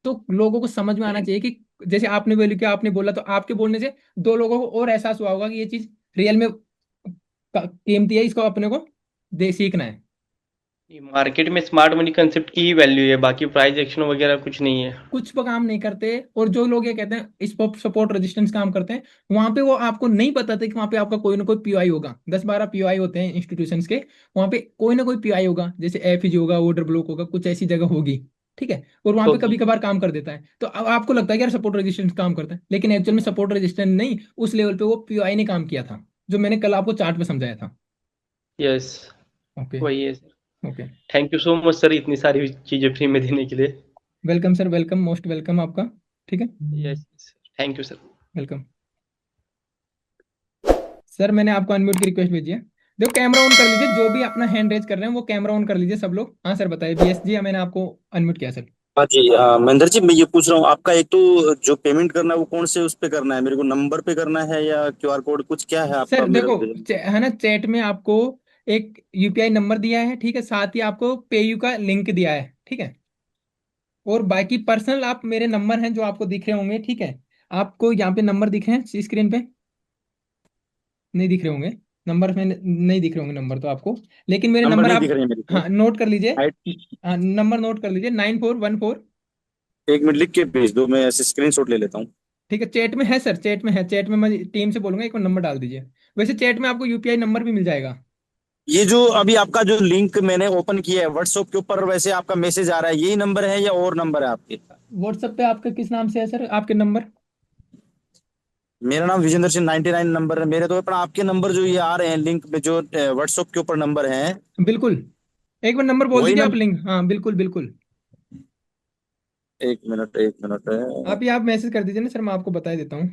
तो लोगों को समझ में आना चाहिए कि जैसे आपने वैल्यू किया, आपने बोला, तो आपके बोलने से दो लोगों को और एहसास हुआ होगा कि ये चीज रियल में कीमती है, इसको अपने को दे सीखना है। है। मार्केट में स्मार्ट मनी कंसेप्ट की ही वैल्यू है, बाकी प्राइस एक्शन वगैरह कुछ नहीं है। कुछ पर काम नहीं करते। और जो लोग ये कहते हैं इस पर सपोर्ट रेजिस्टेंस काम करते हैं, वहां पे वो आपको नहीं बताते कि वहां पे आपका कोई ना कोई पीओआई होगा। 10-12 पीओआई होते हैं इंस्टीट्यूशंस के, वहां पे कोई ना कोई पीओआई होगा, जैसे एफईजी होगा, ऑर्डर ब्लॉक होगा, कुछ ऐसी जगह होगी, ठीक है। और वहां पे होगी। कभी कभार काम कर देता है, तो अब आपको लगता है कि यार सपोर्ट रेजिस्टेंस काम करता है, लेकिन एक्चुअल में सपोर्ट रेजिस्टेंस नहीं, उस लेवल पे वो पीओआई ने काम किया था, जो मैंने कल आपको चार्ट में समझाया था। यस। ओके। वही है sir. Okay. Thank you so much sir, इतनी सारी चीजें फ्री में देने के लिए। Welcome sir, welcome, most welcome आपका, ठीक है। Yes. Thank you sir. Welcome. Sir मैंने आपको अनम्यूट की रिक्वेस्ट भेजी है। देखो कैमरा ऑन कर लीजिए, जो भी अपना हैंड रेज कर रहे हैं वो कैमरा ऑन कर लीजिए सब लोग। हाँ सर बताइए, बीएस जी, मैंने आपको अनम्यूट किया सर। हाँ जी, महेंद्र जी, मैं ये पूछ रहा हूँ, आपका एक तो जो पेमेंट करना है वो कौन से उस पे करना है? मेरे को नंबर पे करना है या क्यूआर कोड कुछ क्या है आपका? सर मेरे देखो, को है ना, चैट में आपको एक यूपीआई नंबर दिया है, ठीक है, साथ ही आपको पेयू का लिंक दिया है, ठीक है। और बाकी पर्सनल आप मेरे नंबर हैं जो आपको दिख रहे होंगे, ठीक है। आपको यहाँ पे नंबर दिख रहे हैं स्क्रीन पे? नहीं दिख रहे होंगे नंबर में, नहीं दिख रहे होंगे नंबर तो आपको, लेकिन मेरे नंबर नंबर नहीं आप, दिख रही है मेरे को। हाँ नोट कर लीजिए। हाइट। हाँ, नंबर नोट कर लीजिए, 9414। एक मिनट लिख के भेज दो, मैं ऐसे स्क्रीनशॉट ले लेता हूँ। ठीक है, चैट में है सर, चैट में है, चैट में मैं टीम से बोलूंगा एक बार नंबर डाल दीजिए। वैसे चैट में आपको यूपीआई नंबर भी मिल जाएगा। ये जो अभी आपका जो लिंक मैंने ओपन किया है व्हाट्सएप के ऊपर, वैसे आपका मैसेज आ रहा है, यही नंबर है या और नंबर है आपके? व्हाट्सएप पे आपका किस नाम से है सर, आपके नंबर? मेरा नाम विजेंद्र सिंह 99 नंबर है मेरे तो, पर आपके नंबर जो ये आ रहे हैं लिंक में, जो व्हाट्सएप के ऊपर नंबर है, बिल्कुल। एक बार नंबर बोल वही दीजिए आप, नंबर। लिंक, हाँ बिल्कुल बिल्कुल। एक मिनट, एक मिनट। आप ये आप मैसेज कर दीजिए ना सर, मैं आपको बता ही देता हूँ।